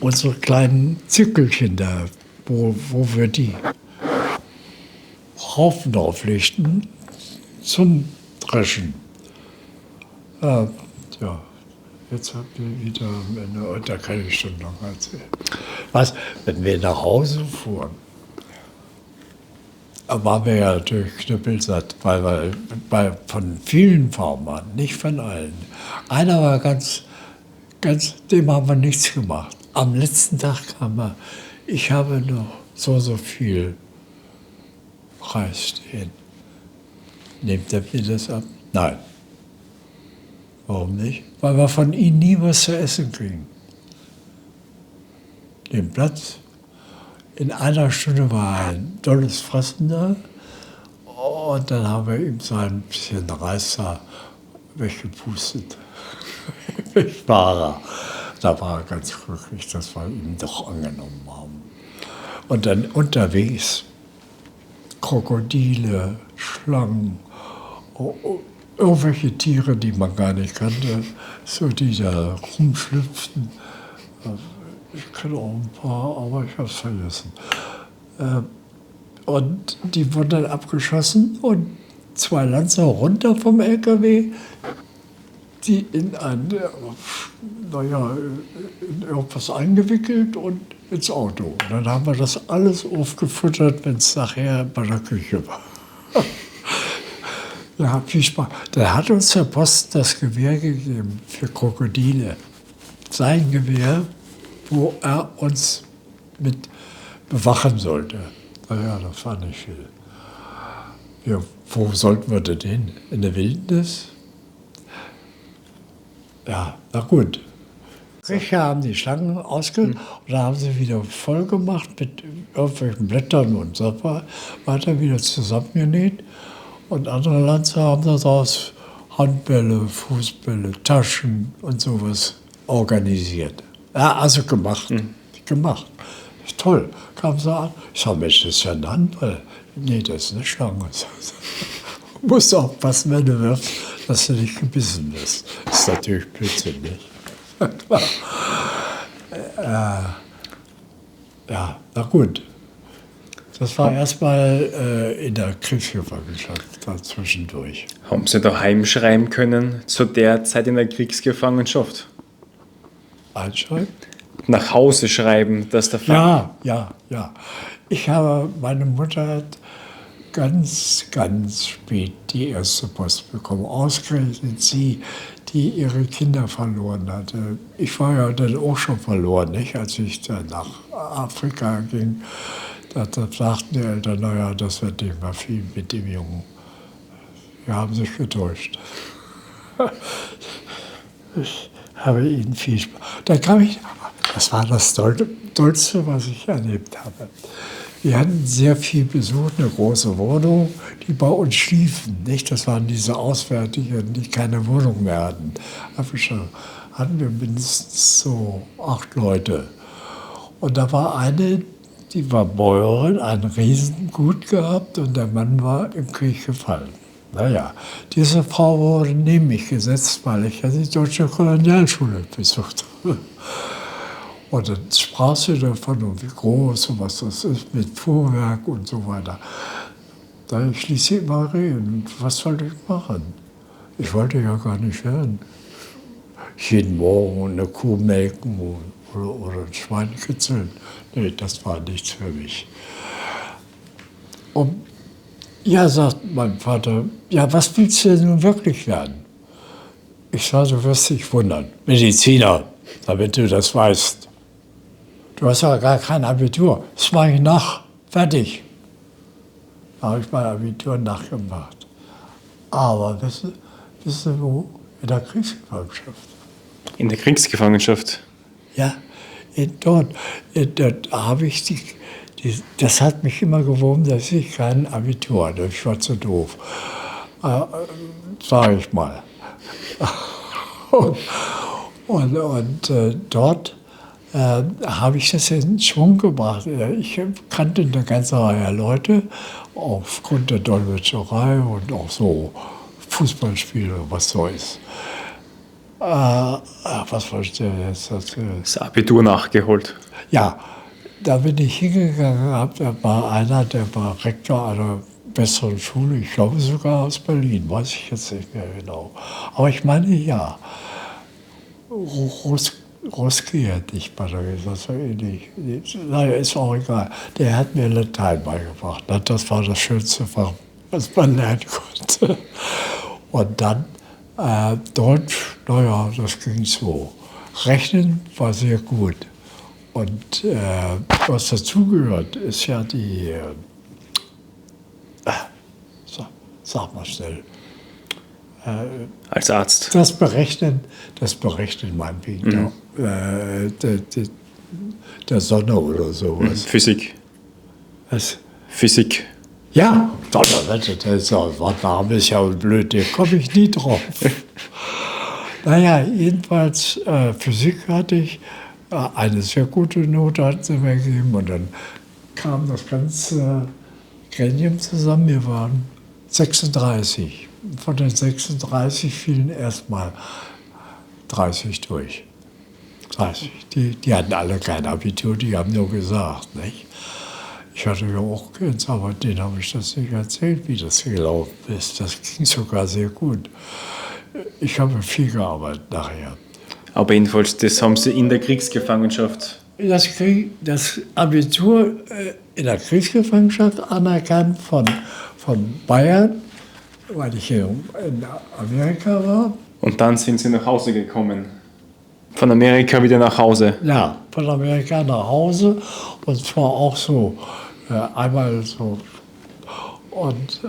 Unsere kleinen Zirkelchen da, wo wir die Haufen drauflegten, zum Dreschen. Ja, jetzt habt ihr wieder am Ende, und da kann ich schon noch erzählen. Was, wenn wir nach Hause fuhren, waren wir ja natürlich knüppelsatt, weil von vielen Farmern, nicht von allen. Einer war dem haben wir nichts gemacht. Am letzten Tag kam er, ich habe noch so viel Reis stehen. Nehmt er mir das ab? Nein. Warum nicht? Weil wir von ihnen nie was zu essen kriegen. Den Platz. In einer Stunde war ein tolles Fressen da. Und dann haben wir ihm so ein bisschen Reis da weggepustet. Ich war da war er ganz glücklich, dass wir ihn doch angenommen haben. Und dann unterwegs Krokodile, Schlangen, irgendwelche Tiere, die man gar nicht kannte, so die da rumschlüpften. Ich kenne auch ein paar, aber ich habe es vergessen. Und die wurden dann abgeschossen und 2 Lanzer runter vom LKW, die in irgendwas eingewickelt und ins Auto. Und dann haben wir das alles aufgefuttert, wenn es nachher bei der Küche war. Ja, viel Spaß. Da hat uns der Posten das Gewehr gegeben für Krokodile. Sein Gewehr, wo er uns mit bewachen sollte. Naja, das war nicht viel. Ja, wo sollten wir denn hin? In der Wildnis? Ja, na gut. Richer haben die Schlangen und da haben sie wieder voll gemacht mit irgendwelchen Blättern und so weiter, wieder zusammengenäht. Und andere Lanzer haben daraus Handbälle, Fußbälle, Taschen und sowas organisiert. Ja, also gemacht. Gemacht. Toll. Kam sie an. Ich sage, Mensch, das ist ja ein Handball. Nee, das ist eine Schlange. Du musst aufpassen, wenn du wirfst, dass du nicht gebissen wirst. Das ist natürlich blödsinnig. Ja, na gut. Das war erstmal in der Kriegsgefangenschaft da zwischendurch. Haben Sie daheim schreiben können, zu der Zeit in der Kriegsgefangenschaft? Einschreiben? Nach Hause schreiben, dass der Vater... Ja. Meine Mutter hat ganz spät die erste Post bekommen. Ausgerechnet sie, die ihre Kinder verloren hatte. Ich war ja dann auch schon verloren, nicht? Als ich dann nach Afrika ging. Da sagten die Eltern, naja, das wird nicht mehr viel mit dem Jungen. Wir haben sich getäuscht. Ich habe ihnen viel Spaß. Dann kam ich, das war das Tollste, was ich erlebt habe. Wir hatten sehr viel Besuch, eine große Wohnung, die bei uns schliefen. Nicht? Das waren diese Auswärtigen, die keine Wohnung mehr hatten. Hatten wir mindestens so 8 Leute. Und da war eine, die war Bäuerin, ein Riesengut gehabt und der Mann war im Krieg gefallen. Naja, diese Frau wurde neben mich gesetzt, weil ich ja die deutsche Kolonialschule besucht habe. Und dann sprach sie davon, wie groß und was das ist mit Fuhrwerk und so weiter. Ich ließ sie immer reden. Was soll ich machen? Ich wollte ja gar nicht werden. Jeden Morgen eine Kuh melken oder ein Schwein kitzeln. Nee, das war nichts für mich. Und ja, sagt mein Vater, ja, was willst du denn nun wirklich werden? Ich sage, du wirst dich wundern. Mediziner, damit du das weißt. Du hast ja gar kein Abitur. Das mache ich nach. Fertig. Da habe ich mein Abitur nachgemacht. Aber wissen Sie wo? In der Kriegsgefangenschaft. In der Kriegsgefangenschaft? Ja, dort habe ich das hat mich immer gewurmt, dass ich kein Abitur hatte. Ich war zu doof. Sage ich mal. Dort habe ich das in Schwung gebracht. Ich kannte eine ganze Reihe Leute aufgrund der Dolmetscherei und auch so Fußballspiele, was so ist. Was wollte ich jetzt erzählen? Das Abitur nachgeholt. Ja, da bin ich hingegangen, da war einer, der war Rektor einer besseren Schule, ich glaube sogar aus Berlin, weiß ich jetzt nicht mehr genau. Aber ich meine, ja. Roski hätte ich mal gesagt, so ähnlich. Naja, ist auch egal. Der hat mir Latein beigebracht. Das war das schönste Fach, was man lernen konnte. Und dann Deutsch, naja, das ging so. Rechnen war sehr gut. Und was dazugehört, ist ja die, sag mal schnell, Als Arzt? das Berechnen meinetwegen der Sonne oder sowas. Physik. Was? Physik. Ja, das Name ist ja blöd, da komme ich nie drauf. Naja, jedenfalls Physik hatte ich, eine sehr gute Note hat sie mir gegeben und dann kam das ganze Gremium zusammen, wir waren 36. Von den 36 fielen erstmal 30 durch. 30. Die hatten alle kein Abitur, die haben nur gesagt, nicht? Ich hatte ja auch keins, aber denen habe ich das nicht erzählt, wie das gelaufen ist. Das ging sogar sehr gut. Ich habe viel gearbeitet nachher. Aber jedenfalls, das haben Sie in der Kriegsgefangenschaft. Das Abitur in der Kriegsgefangenschaft anerkannt von Bayern, weil ich hier in Amerika war. Und dann sind Sie nach Hause gekommen. Von Amerika wieder nach Hause. Ja, von Amerika nach Hause und zwar auch so einmal so. Und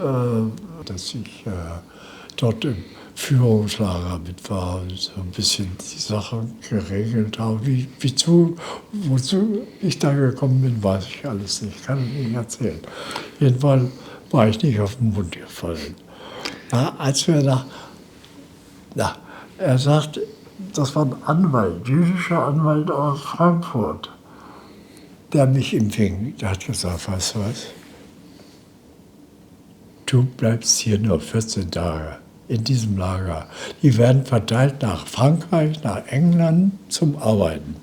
dass ich dort im Führungslager mit war und so ein bisschen die Sachen geregelt habe. Wozu ich da gekommen bin, weiß ich alles nicht, kann ich nicht erzählen. Jedenfalls war ich nicht auf den Mund gefallen. Ja, als wir er sagt, das war ein Anwalt, jüdischer Anwalt aus Frankfurt, der mich empfing. Der hat gesagt, weißt du was, du bleibst hier nur 14 Tage in diesem Lager. Die werden verteilt nach Frankreich, nach England zum Arbeiten.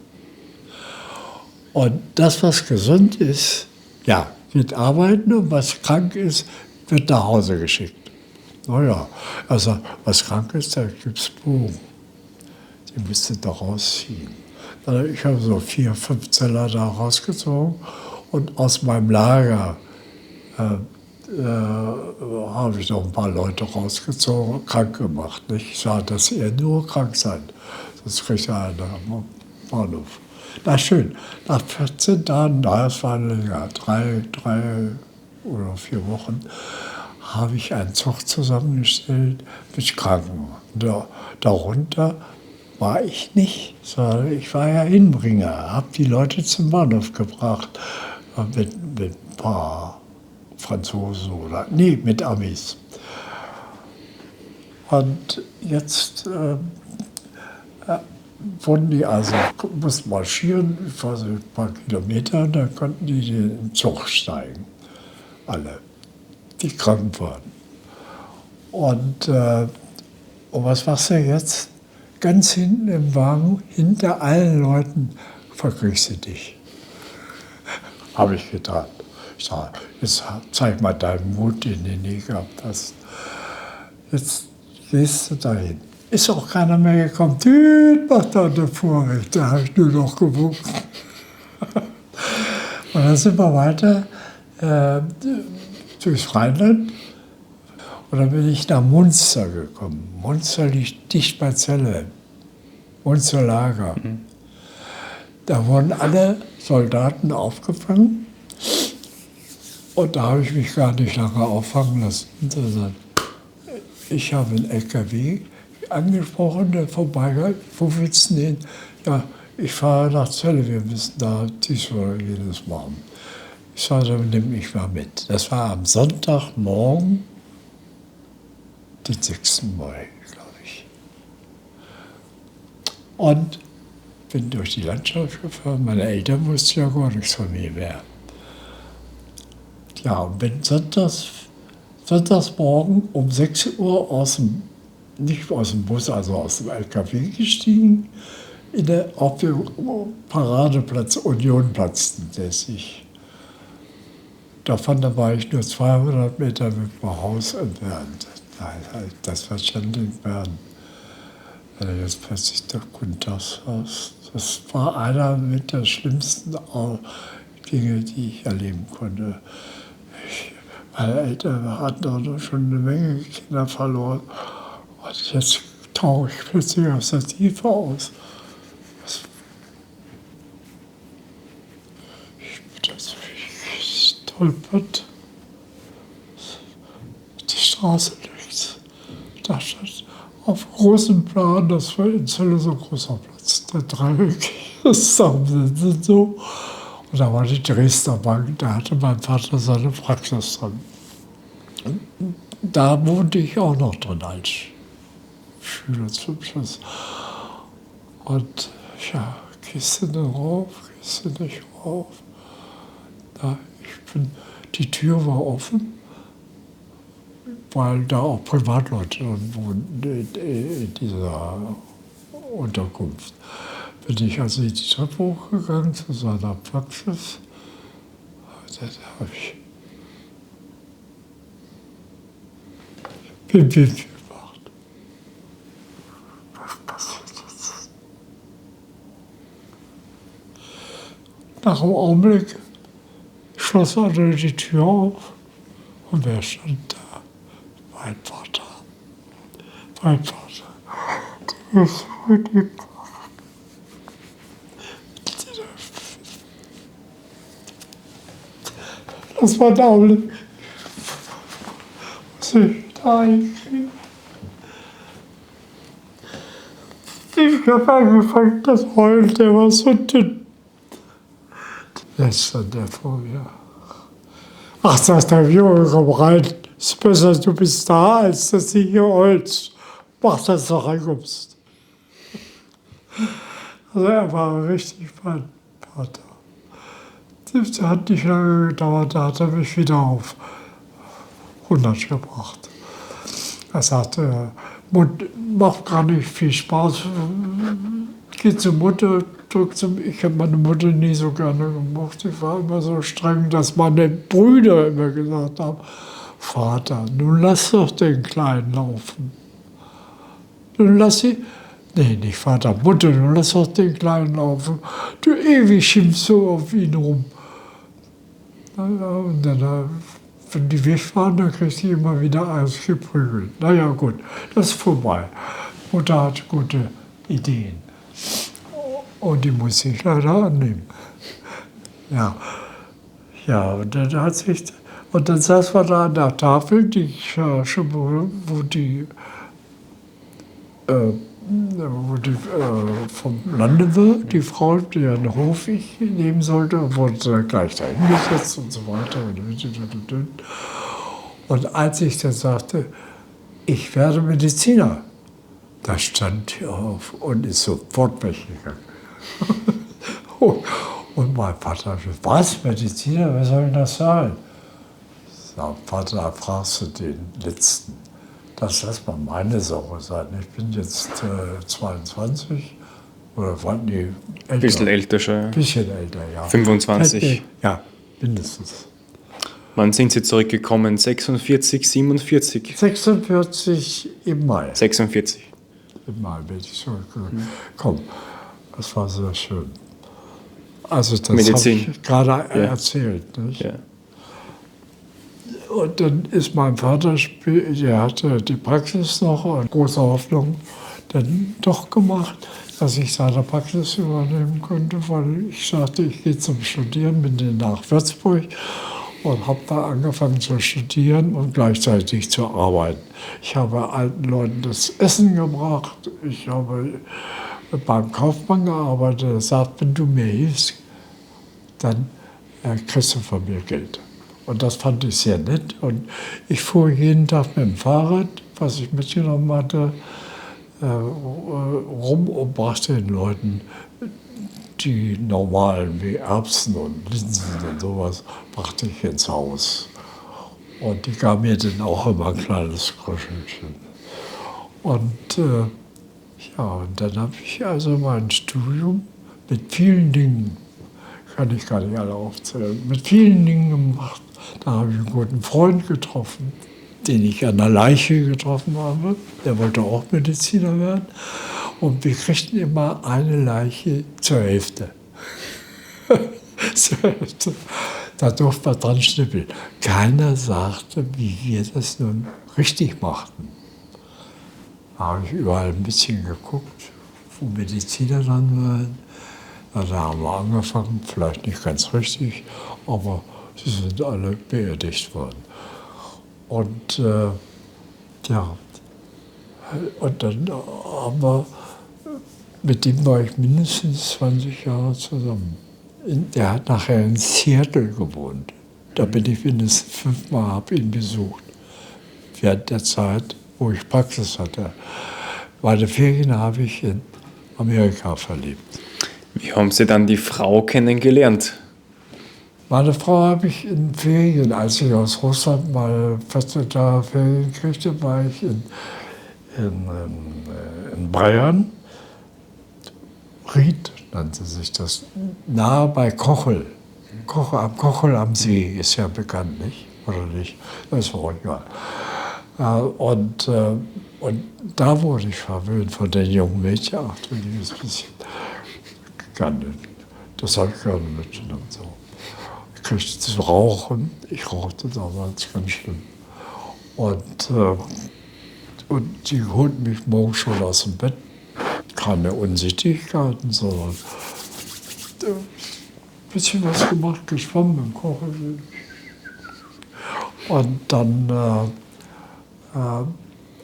Und das, was gesund ist, ja, wird arbeiten und was krank ist, wird nach Hause geschickt. Naja, also was krank ist, da gibt es Bogen. Die müsst ihr da rausziehen. Ich habe so 4, 5 Zeller da rausgezogen und aus meinem Lager habe ich noch ein paar Leute rausgezogen, krank gemacht. Nicht? Ich sage, dass ihr nur krank seid, sonst kriegt ihr einen am Bahnhof. Na schön, nach 14 Tagen, es waren länger, 3 oder 4 Wochen, habe ich einen Zug zusammengestellt mit Kranken. Darunter war ich nicht, sondern ich war ja Hinbringer, habe die Leute zum Bahnhof gebracht mit ein paar Franzosen mit Amis. Und jetzt wurden die also, mussten marschieren, ein paar Kilometer, und dann konnten die in den Zug steigen, alle, die krank waren. Und was machst du jetzt? Ganz hinten im Wagen, hinter allen Leuten, verkriegst du dich. Habe ich getan. Ich sage, jetzt zeig mal deinen Mut, den du nie gehabt hast. Jetzt gehst du dahin. Ist auch keiner mehr gekommen. Tüt, macht da der Vorweg. Da habe ich nur noch gewunken. Und dann sind wir weiter durchs Rheinland. Und dann bin ich nach Munster gekommen. Munster liegt dicht bei Celle. Munsterlager. Da wurden alle Soldaten aufgefangen. Und da habe ich mich gar nicht lange auffangen lassen. Ich habe einen LKW angesprochen, der vorbeigeht. Wo willst du hin? Ja, ich fahre nach Celle, wir müssen da dies oder jenes machen. Ich sage, dann nehme ich mal mit. Das war am Sonntagmorgen, den 6. Mai, glaube ich. Und bin durch die Landschaft gefahren. Meine Eltern wussten ja gar nichts von mir mehr. Ja, und bin sonntagsmorgen um 6 Uhr nicht aus dem Bus, also aus dem LKW gestiegen, auf dem Paradeplatz, Unionplatz, der sich. Davon war ich nur 200 Meter mit dem Haus entfernt. Das war Schendingberg. Jetzt plötzlich der Grundtagshaus. Das war einer mit der schlimmsten Dinge, die ich erleben konnte. Meine Eltern hatten schon eine Menge Kinder verloren. Und jetzt tauche ich plötzlich aus der Tiefe aus. Ich bin stolpert. Die Straße links. Da stand auf großem Plan, das war in Celle so ein großer Platz. Der Dreieck zusammen so. Und da war die Dresdner Bank, da hatte mein Vater seine Praxis drin. Und da wohnte ich auch noch drin als Schüler zum Schluss. Und ja, gehst du denn rauf, gehst du nicht rauf? Die Tür war offen, weil da auch Privatleute wohnten in dieser Unterkunft. Bin ich also die Treppe hochgegangen zu seiner Praxis. Da habe ich Bim gemacht. Was passiert jetzt? Nach einem Augenblick schloss einer die Tür auf und wer stand da? Mein Vater. Mein Vater. Der ist verliebt. Das war der Augenblick, was ich da hinkriege. Ich habe angefangen, das Heulen, der war so dünn. Jetzt stand der vor mir. Ach, sagt der Junge, komm rein. Es ist besser, du bist da, als dass du hier heulst. Mach, dass du reinkommst. Also er war richtig mein Vater. Das hat nicht lange gedauert, da hat er mich wieder auf 100 gebracht. Er sagte, macht gar nicht viel Spaß, geh zur Mutter, ich habe meine Mutter nie so gerne gemocht. Ich war immer so streng, dass meine Brüder immer gesagt haben, Vater, nun lass doch den Kleinen laufen. Nun lass sie, nee, nicht Vater, Mutter, nun lass doch den Kleinen laufen. Du ewig schimpfst so auf ihn rum. Und dann, wenn die weg waren, dann kriegte ich immer wieder eins geprügelt. Naja, gut, das ist vorbei. Mutter hat gute Ideen. Und die muss ich leider annehmen. Ja, und dann dann saß man da an der Tafel, die schon, wo die vom Lande war, die Frau, die einen Hof ich nehmen sollte, wurde gleich da hingesetzt und so weiter. Und als ich dann sagte, ich werde Mediziner, da stand sie auf und ist sofort weggegangen. Und mein Vater sagte, was, Mediziner, was soll denn das sein? Ich sage, Vater, da fragst du den Letzten. Das lass mal meine Sache sein. Ich bin jetzt 22 oder wann die älter. Ein bisschen älter schon. Ja. Ein bisschen älter, ja. 25. Ja, mindestens. Wann sind Sie zurückgekommen? 46, 47? 46 im Mai. 46. Im Mai bin ich zurückgekommen. Das war sehr schön. Also das habe ich gerade erzählt. Nicht? Ja. Und dann ist mein Vater, der hatte die Praxis noch und große Hoffnung dann doch gemacht, dass ich seine Praxis übernehmen könnte, weil ich sagte, ich gehe zum Studieren, bin dann nach Würzburg und habe da angefangen zu studieren und gleichzeitig zu arbeiten. Ich habe alten Leuten das Essen gebracht, ich habe beim Kaufmann gearbeitet, er sagt, wenn du mir hilfst, dann kriegst du von mir Geld. Und das fand ich sehr nett. Und ich fuhr jeden Tag mit dem Fahrrad, was ich mitgenommen hatte, rum und brachte den Leuten die normalen wie Erbsen und Linsen und sowas, brachte ich ins Haus. Und die gaben mir dann auch immer ein kleines Groschenchen. Und und dann habe ich also mein Studium mit vielen Dingen, kann ich gar nicht alle aufzählen, mit vielen Dingen gemacht. Da habe ich einen guten Freund getroffen, den ich an der Leiche getroffen habe. Der wollte auch Mediziner werden. Und wir kriegten immer eine Leiche zur Hälfte. Zur Hälfte. Da durfte man dran schnippeln. Keiner sagte, wie wir das nun richtig machten. Da habe ich überall ein bisschen geguckt, wo Mediziner dann waren. Da haben wir angefangen, vielleicht nicht ganz richtig, aber sie sind alle beerdigt worden. Und und dann haben wir, mit dem war ich mindestens 20 Jahre zusammen. Der hat nachher in Seattle gewohnt. Da bin ich mindestens 5-mal, habe ihn besucht. Während der Zeit, wo ich Praxis hatte. Meine Ferien habe ich in Amerika verlebt. Wie haben Sie dann die Frau kennengelernt? Meine Frau habe ich in Ferien, als ich aus Russland mal 14 Tage Ferien kriegte, war ich in Bayern. Ried nannte sich das, nahe bei Kochel. Kochel am See ist ja bekannt, nicht? Oder nicht? Das ist auch egal. Und da wurde ich verwöhnt von den jungen Mädchen. Ach, du liebes bisschen. Das habe ich gerne mitgenommen. So. Ich kriegte zu rauchen. Ich rauchte damals ganz schlimm. Und die holten mich morgens schon aus dem Bett. Keine Unsittlichkeiten, sondern ein bisschen was gemacht, geschwommen im Kochel. Und dann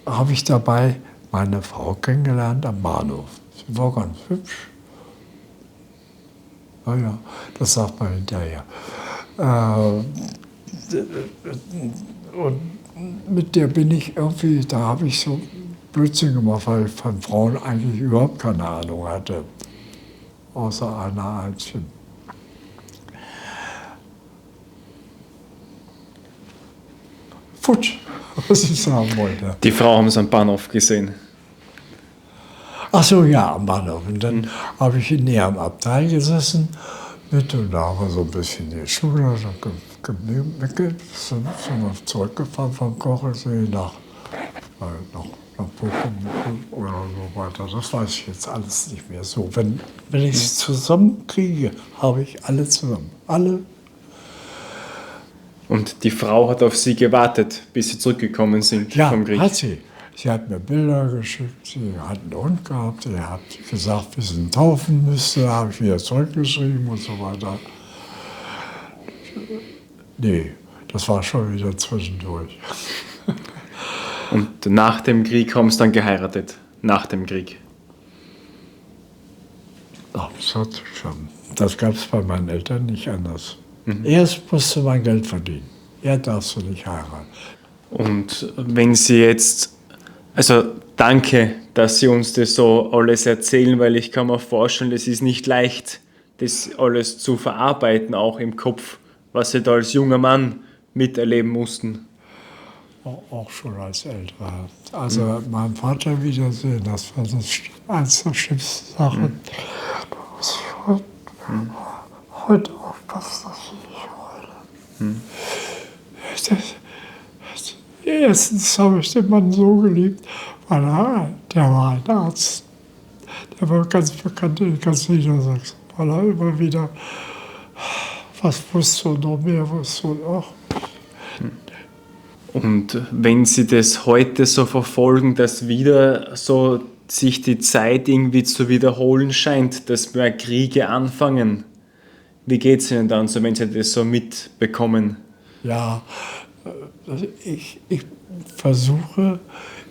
habe ich dabei meine Frau kennengelernt am Bahnhof. Sie war ganz hübsch. Naja, das sagt man hinterher. Und mit der bin ich irgendwie, da habe ich so Blödsinn gemacht, weil ich von Frauen eigentlich überhaupt keine Ahnung hatte. Außer einer einzigen. Futsch, was ich sagen wollte. Die Frau haben Sie am Bahnhof gesehen. Ach so, ja, am Bahnhof. Und dann habe ich näher am Abteil gesessen und da haben wir so ein bisschen die Schule gewickelt. Sind wir zurückgefahren vom Kochelsee nach Bochum oder so weiter. Das weiß ich jetzt alles nicht mehr so. Wenn ich es zusammenkriege, habe ich alle zusammen. Alle. Und die Frau hat auf Sie gewartet, bis Sie zurückgekommen sind vom Krieg? Ja, hat sie. Sie hat mir Bilder geschickt, sie hat einen Hund gehabt, er hat gesagt, wie sie ihn taufen müsste, da habe ich wieder zurückgeschrieben und so weiter. Nee, das war schon wieder zwischendurch. Und nach dem Krieg haben Sie dann geheiratet? Nach dem Krieg? Ach, das gab es bei meinen Eltern nicht anders. Erst musste man Geld verdienen. Er darfst du nicht heiraten. Und wenn Sie jetzt, also danke, dass Sie uns das so alles erzählen, weil ich kann mir vorstellen, das ist nicht leicht, das alles zu verarbeiten, auch im Kopf, was Sie da als junger Mann miterleben mussten. Auch schon als Älterer. Also meinen Vater wiedersehen, das war das eins der schlimmsten Sachen. Da muss ich heute aufpassen, dass ich nicht heule. Erstens habe ich den Mann so geliebt, weil der war ein Arzt. Der war ganz bekannt in ganz Niedersachsen, weil er immer wieder was wusste und noch mehr wusste. Und auch. Und wenn Sie das heute so verfolgen, dass wieder so sich die Zeit irgendwie zu wiederholen scheint, dass mehr Kriege anfangen, wie geht es Ihnen dann so, wenn Sie das so mitbekommen? Ja, ich versuche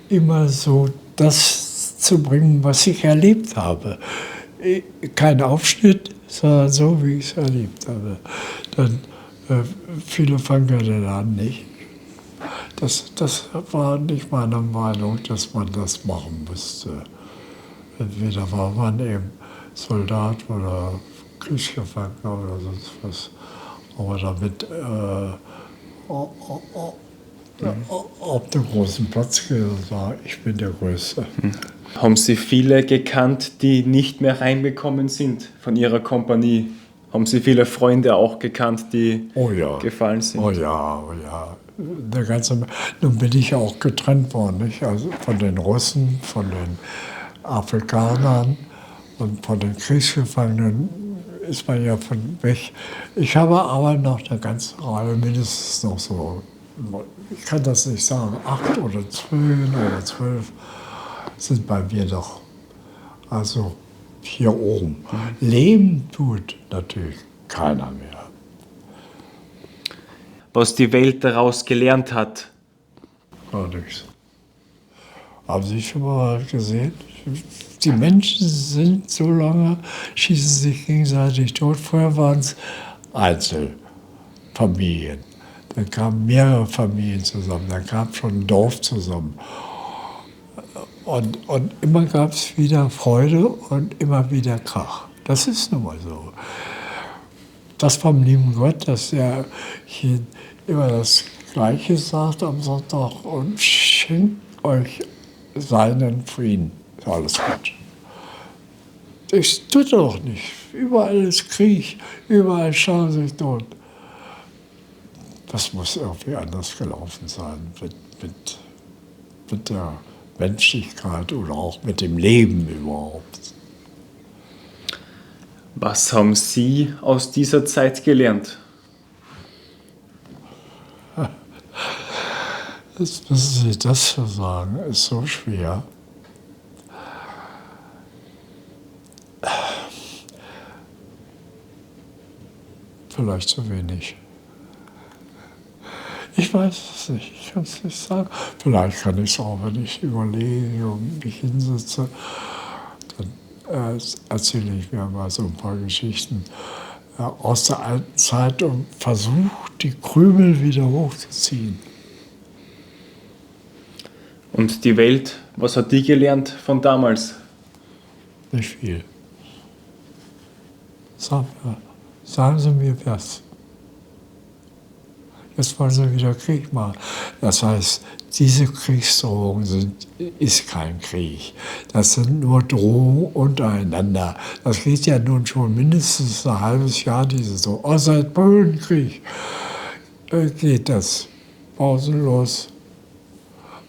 immer so das zu bringen, was ich erlebt habe. Kein Aufschnitt, sondern so, wie ich es erlebt habe. Dann, viele fangen ja dann an, nicht? Das war nicht meine Meinung, dass man das machen müsste. Entweder war man eben Soldat oder Kriegsgefangener oder sonst was. Aber damit auf den großen Platz gehen und sagen, ich bin der Größte. Haben Sie viele gekannt, die nicht mehr reingekommen sind von Ihrer Kompanie? Haben Sie viele Freunde auch gekannt, die gefallen sind? Oh ja, oh ja. Nun bin ich ja auch getrennt worden, nicht? Also von den Russen, von den Afrikanern und von den Kriegsgefangenen ist man ja von weg. Ich habe aber noch eine ganze Reihe, mindestens noch so, ich kann das nicht sagen, 8 oder 10 oder 12 sind bei mir doch. Also hier oben. Leben tut natürlich keiner mehr. Was die Welt daraus gelernt hat? Gar nichts. Haben Sie schon mal gesehen? Die Menschen sind so lange, schießen sich gegenseitig tot. Vorher waren es Einzelfamilien. Dann kamen mehrere Familien zusammen, dann kam schon ein Dorf zusammen. Und immer gab es wieder Freude und immer wieder Krach. Das ist nun mal so. Das vom lieben Gott, dass er hier immer das Gleiche sagt am Sonntag und schenkt euch seinen Frieden. Ist alles gut. Das tut er doch nicht. Überall ist Krieg, überall schauen sie sich tot. Das muss irgendwie anders gelaufen sein mit der Menschlichkeit oder auch mit dem Leben überhaupt. Was haben Sie aus dieser Zeit gelernt? Jetzt müssen Sie das so sagen, ist so schwer. Vielleicht zu wenig. Ich weiß es nicht, ich kann es nicht sagen. Vielleicht kann ich es auch, wenn ich überlege und mich hinsitze, dann erzähle ich mir mal so ein paar Geschichten aus der alten Zeit und versuche, die Krümel wieder hochzuziehen. Und die Welt, was hat die gelernt von damals? Nicht viel. Sagen Sie mir was. Jetzt wollen Sie wieder Krieg machen. Das heißt, diese Kriegsdrohungen ist kein Krieg. Das sind nur Drohungen untereinander. Das geht ja nun schon mindestens ein halbes Jahr, diese so. Oh, seit Polenkrieg geht das pausenlos,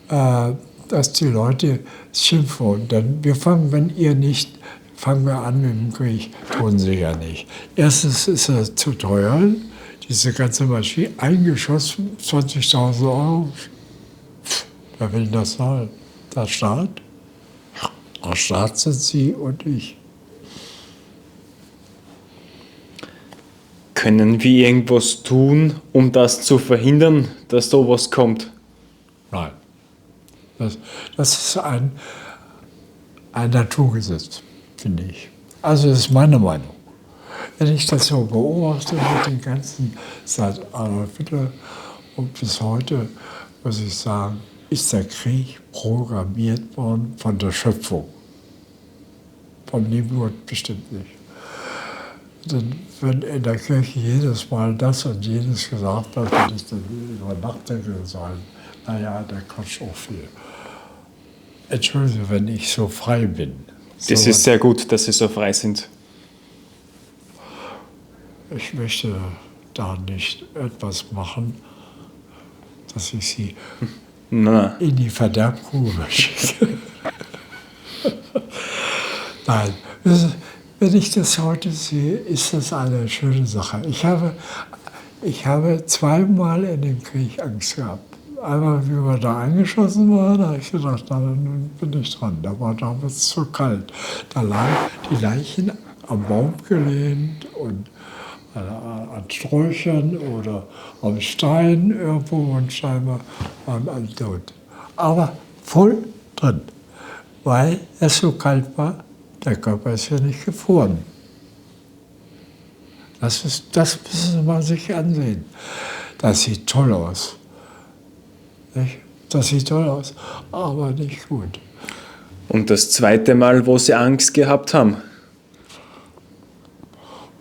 dass die Leute schimpfen. Und dann, wenn ihr nicht, fangen wir an mit dem Krieg. Tun sie ja nicht. Erstens ist er zu teuer. Diese ganze Maschine, ein Geschoss, 20.000 Euro. Wer will das zahlen? Der Staat? Der Staat sind Sie und ich. Können wir irgendwas tun, um das zu verhindern, dass sowas kommt? Nein. Das ist ein Naturgesetz, finde ich. Also das ist meine Meinung. Wenn ich das so beobachte mit den ganzen, seit Adolf Hitler und bis heute, muss ich sagen, ist der Krieg programmiert worden von der Schöpfung. Vom lieben Gott bestimmt nicht. Denn wenn in der Kirche jedes Mal das und jenes gesagt wird, dann ist das über Nachdenken sein. Naja, der quatscht auch viel. Entschuldige, wenn ich so frei bin. Das ist sehr gut, dass Sie so frei sind. Ich möchte da nicht etwas machen, dass ich sie Na, in die Verderbgrube schicke. Nein, wenn ich das heute sehe, ist das eine schöne Sache. Ich habe zweimal in dem Krieg Angst gehabt. Einmal, wie wir da eingeschossen waren, da habe ich gedacht, na, nun bin ich dran. Da war damals zu kalt. Da lagen die Leichen am Baum gelehnt und an Sträuchern oder am Stein irgendwo und scheinbar waren alle tot. Aber voll drin, weil es so kalt war, der Körper ist ja nicht gefroren. Das müssen Sie mal sich ansehen. Das sieht toll aus. Nicht? Das sieht toll aus, aber nicht gut. und das zweite Mal, wo Sie Angst gehabt haben?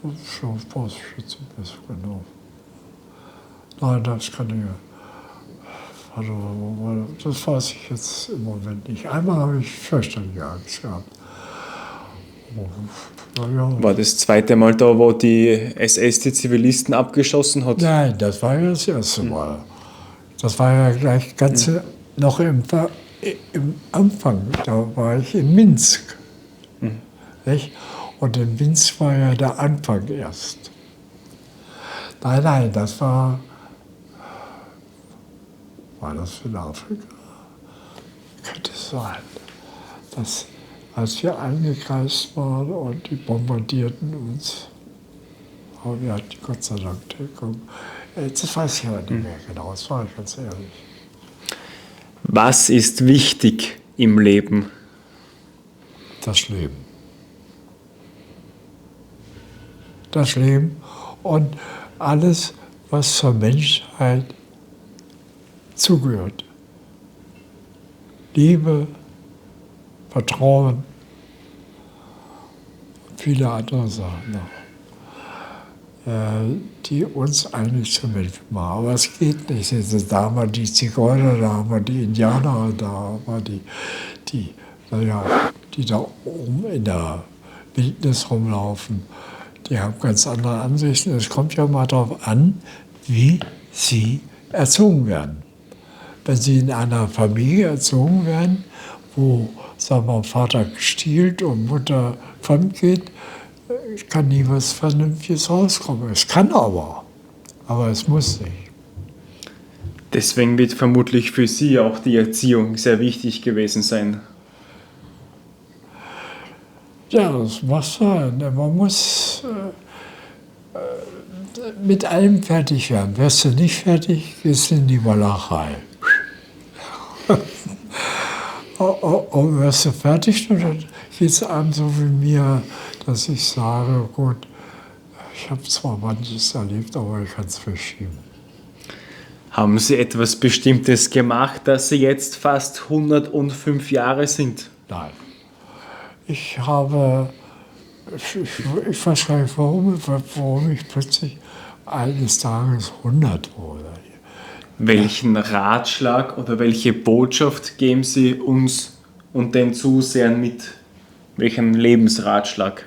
So, was schätze ich das genau? Nein, das kann ich ja. Das weiß ich jetzt im Moment nicht. Einmal habe ich fürchterliche Angst gehabt. Ja. War das zweite Mal da, wo die SS die Zivilisten abgeschossen hat? Nein, das war ja das erste Mal. Das war ja gleich ganze noch im Anfang. Da war ich in Minsk. Nicht? Und in Minsk war ja der Anfang erst. Nein, das war das in Afrika? Könnte es sein, dass als wir eingekreist waren und die bombardierten uns, aber wir hatten Gott sei Dank Deckung. Das weiß ich aber nicht mehr genau, das war ich ganz ehrlich. Was ist wichtig im Leben? Das Leben. Das Leben und alles, was zur Menschheit zugehört. Liebe, Vertrauen, viele andere Sachen noch, die uns eigentlich zum Menschen machen. Aber es geht nicht. Da haben wir die Zigeuner, da haben wir die Indianer, da haben wir die da oben in der Wildnis rumlaufen. Die haben ganz andere Ansichten. Es kommt ja mal darauf an, wie sie erzogen werden. Wenn sie in einer Familie erzogen werden, wo, sagen wir, Vater stiehlt und Mutter fremd geht, kann nie was Vernünftiges rauskommen. Es kann aber es muss nicht. Deswegen wird vermutlich für Sie auch die Erziehung sehr wichtig gewesen sein. Ja, das muss sein. Man muss mit allem fertig werden. Wärst du nicht fertig, gehst du in die Walachei. Und wärst du fertig, dann geht es einem so wie mir, dass ich sage, gut, ich habe zwar manches erlebt, aber ich kann es verschieben. Haben Sie etwas Bestimmtes gemacht, dass Sie jetzt fast 105 Jahre sind? Nein. Ich weiß gar nicht, warum ich plötzlich eines Tages 100 wurde. Welchen Ratschlag oder welche Botschaft geben Sie uns und den Zusehern mit? Welchen Lebensratschlag?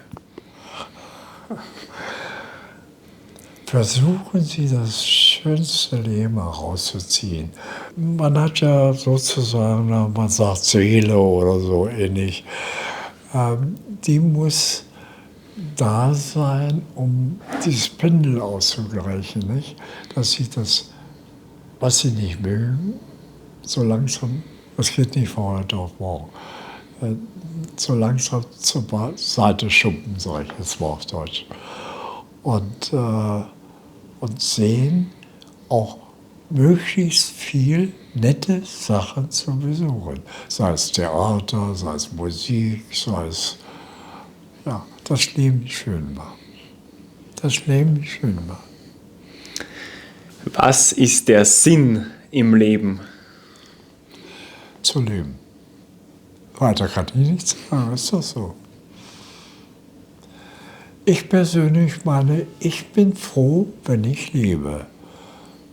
Versuchen Sie, das schönste Leben herauszuziehen. Man hat ja sozusagen, man sagt Seele oder so ähnlich, die muss da sein, um dieses Pendel auszugleichen, nicht? Dass sie das, was sie nicht mögen, so langsam, das geht nicht von heute auf morgen, so langsam zur Seite schuppen, sage ich jetzt mal auf Deutsch. Und sehen, auch möglichst viel nette Sachen zu besuchen. Sei es Theater, sei es Musik, sei es, ja, das Leben schön machen. Das Leben schön machen. Was ist der Sinn im Leben? Zu leben. Weiter kann ich nichts sagen, ist doch so. Ich persönlich meine, ich bin froh, wenn ich lebe.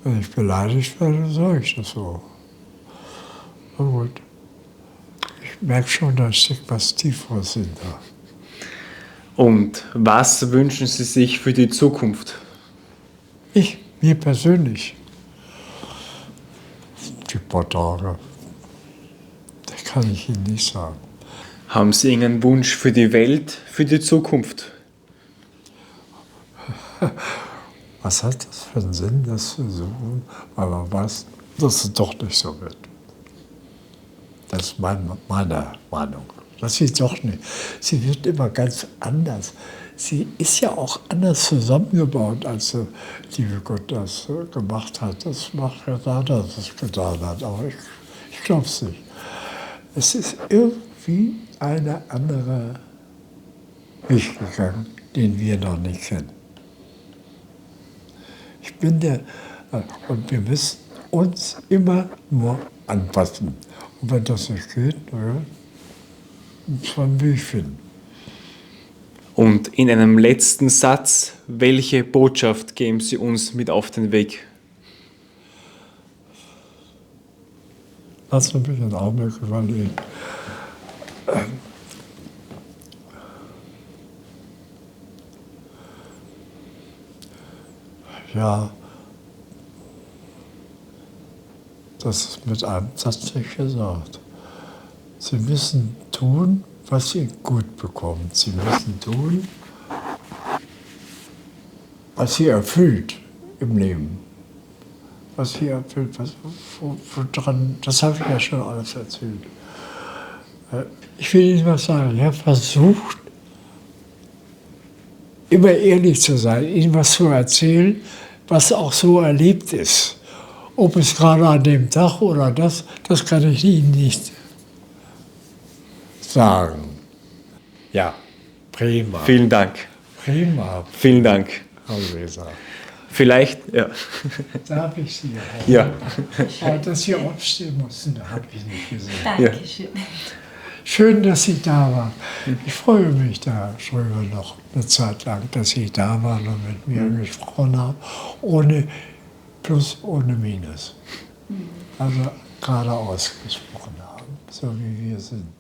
Wenn ich beleidigt werde, sage ich das so. Na gut. Ich merke schon, da steckt was Tieferes hinter. Und was wünschen Sie sich für die Zukunft? Mir persönlich. Die paar Tage, das kann ich Ihnen nicht sagen. Haben Sie irgendeinen Wunsch für die Welt, für die Zukunft? Was hat das für einen Sinn, das zu suchen, weil man weiß, dass es doch nicht so wird. Das ist meine Meinung. Das ist doch nicht. Sie wird immer ganz anders. Sie ist ja auch anders zusammengebaut, als die Gott das gemacht hat. Das macht ja da, dass es getan hat. Aber ich glaube es nicht. Es ist irgendwie eine andere Weg gegangen, den wir noch nicht kennen. Und wir müssen uns immer nur anpassen. Und wenn das nicht geht, naja, muss man einen Weg finden. Und in einem letzten Satz, welche Botschaft geben Sie uns mit auf den Weg? Lass mich einen Augenblick überlegen. Ja, das ist mit einem Satz nicht gesagt. Sie müssen tun, was Sie gut bekommen. Sie müssen tun, was Sie erfüllt im Leben. Was Sie erfüllt, woran, das habe ich ja schon alles erzählt. Ich will Ihnen was sagen, ich habe versucht, immer ehrlich zu sein, Ihnen was zu erzählen, was auch so erlebt ist. Ob es gerade an dem Tag oder das kann ich Ihnen nicht sagen. Ja, prima. Vielen Dank. Prima, Vielen Dank. haben Sie gesagt. Vielleicht, ja. Darf ich Sie auch? Ja. Aber dass Sie aufstehen mussten, habe ich nicht gesehen. Dankeschön. Schön, dass Sie da waren. Ich freue mich darüber noch eine Zeit lang, dass Sie da waren und mit mir gesprochen haben, ohne Plus, ohne Minus. Also geradeaus gesprochen haben, so wie wir sind.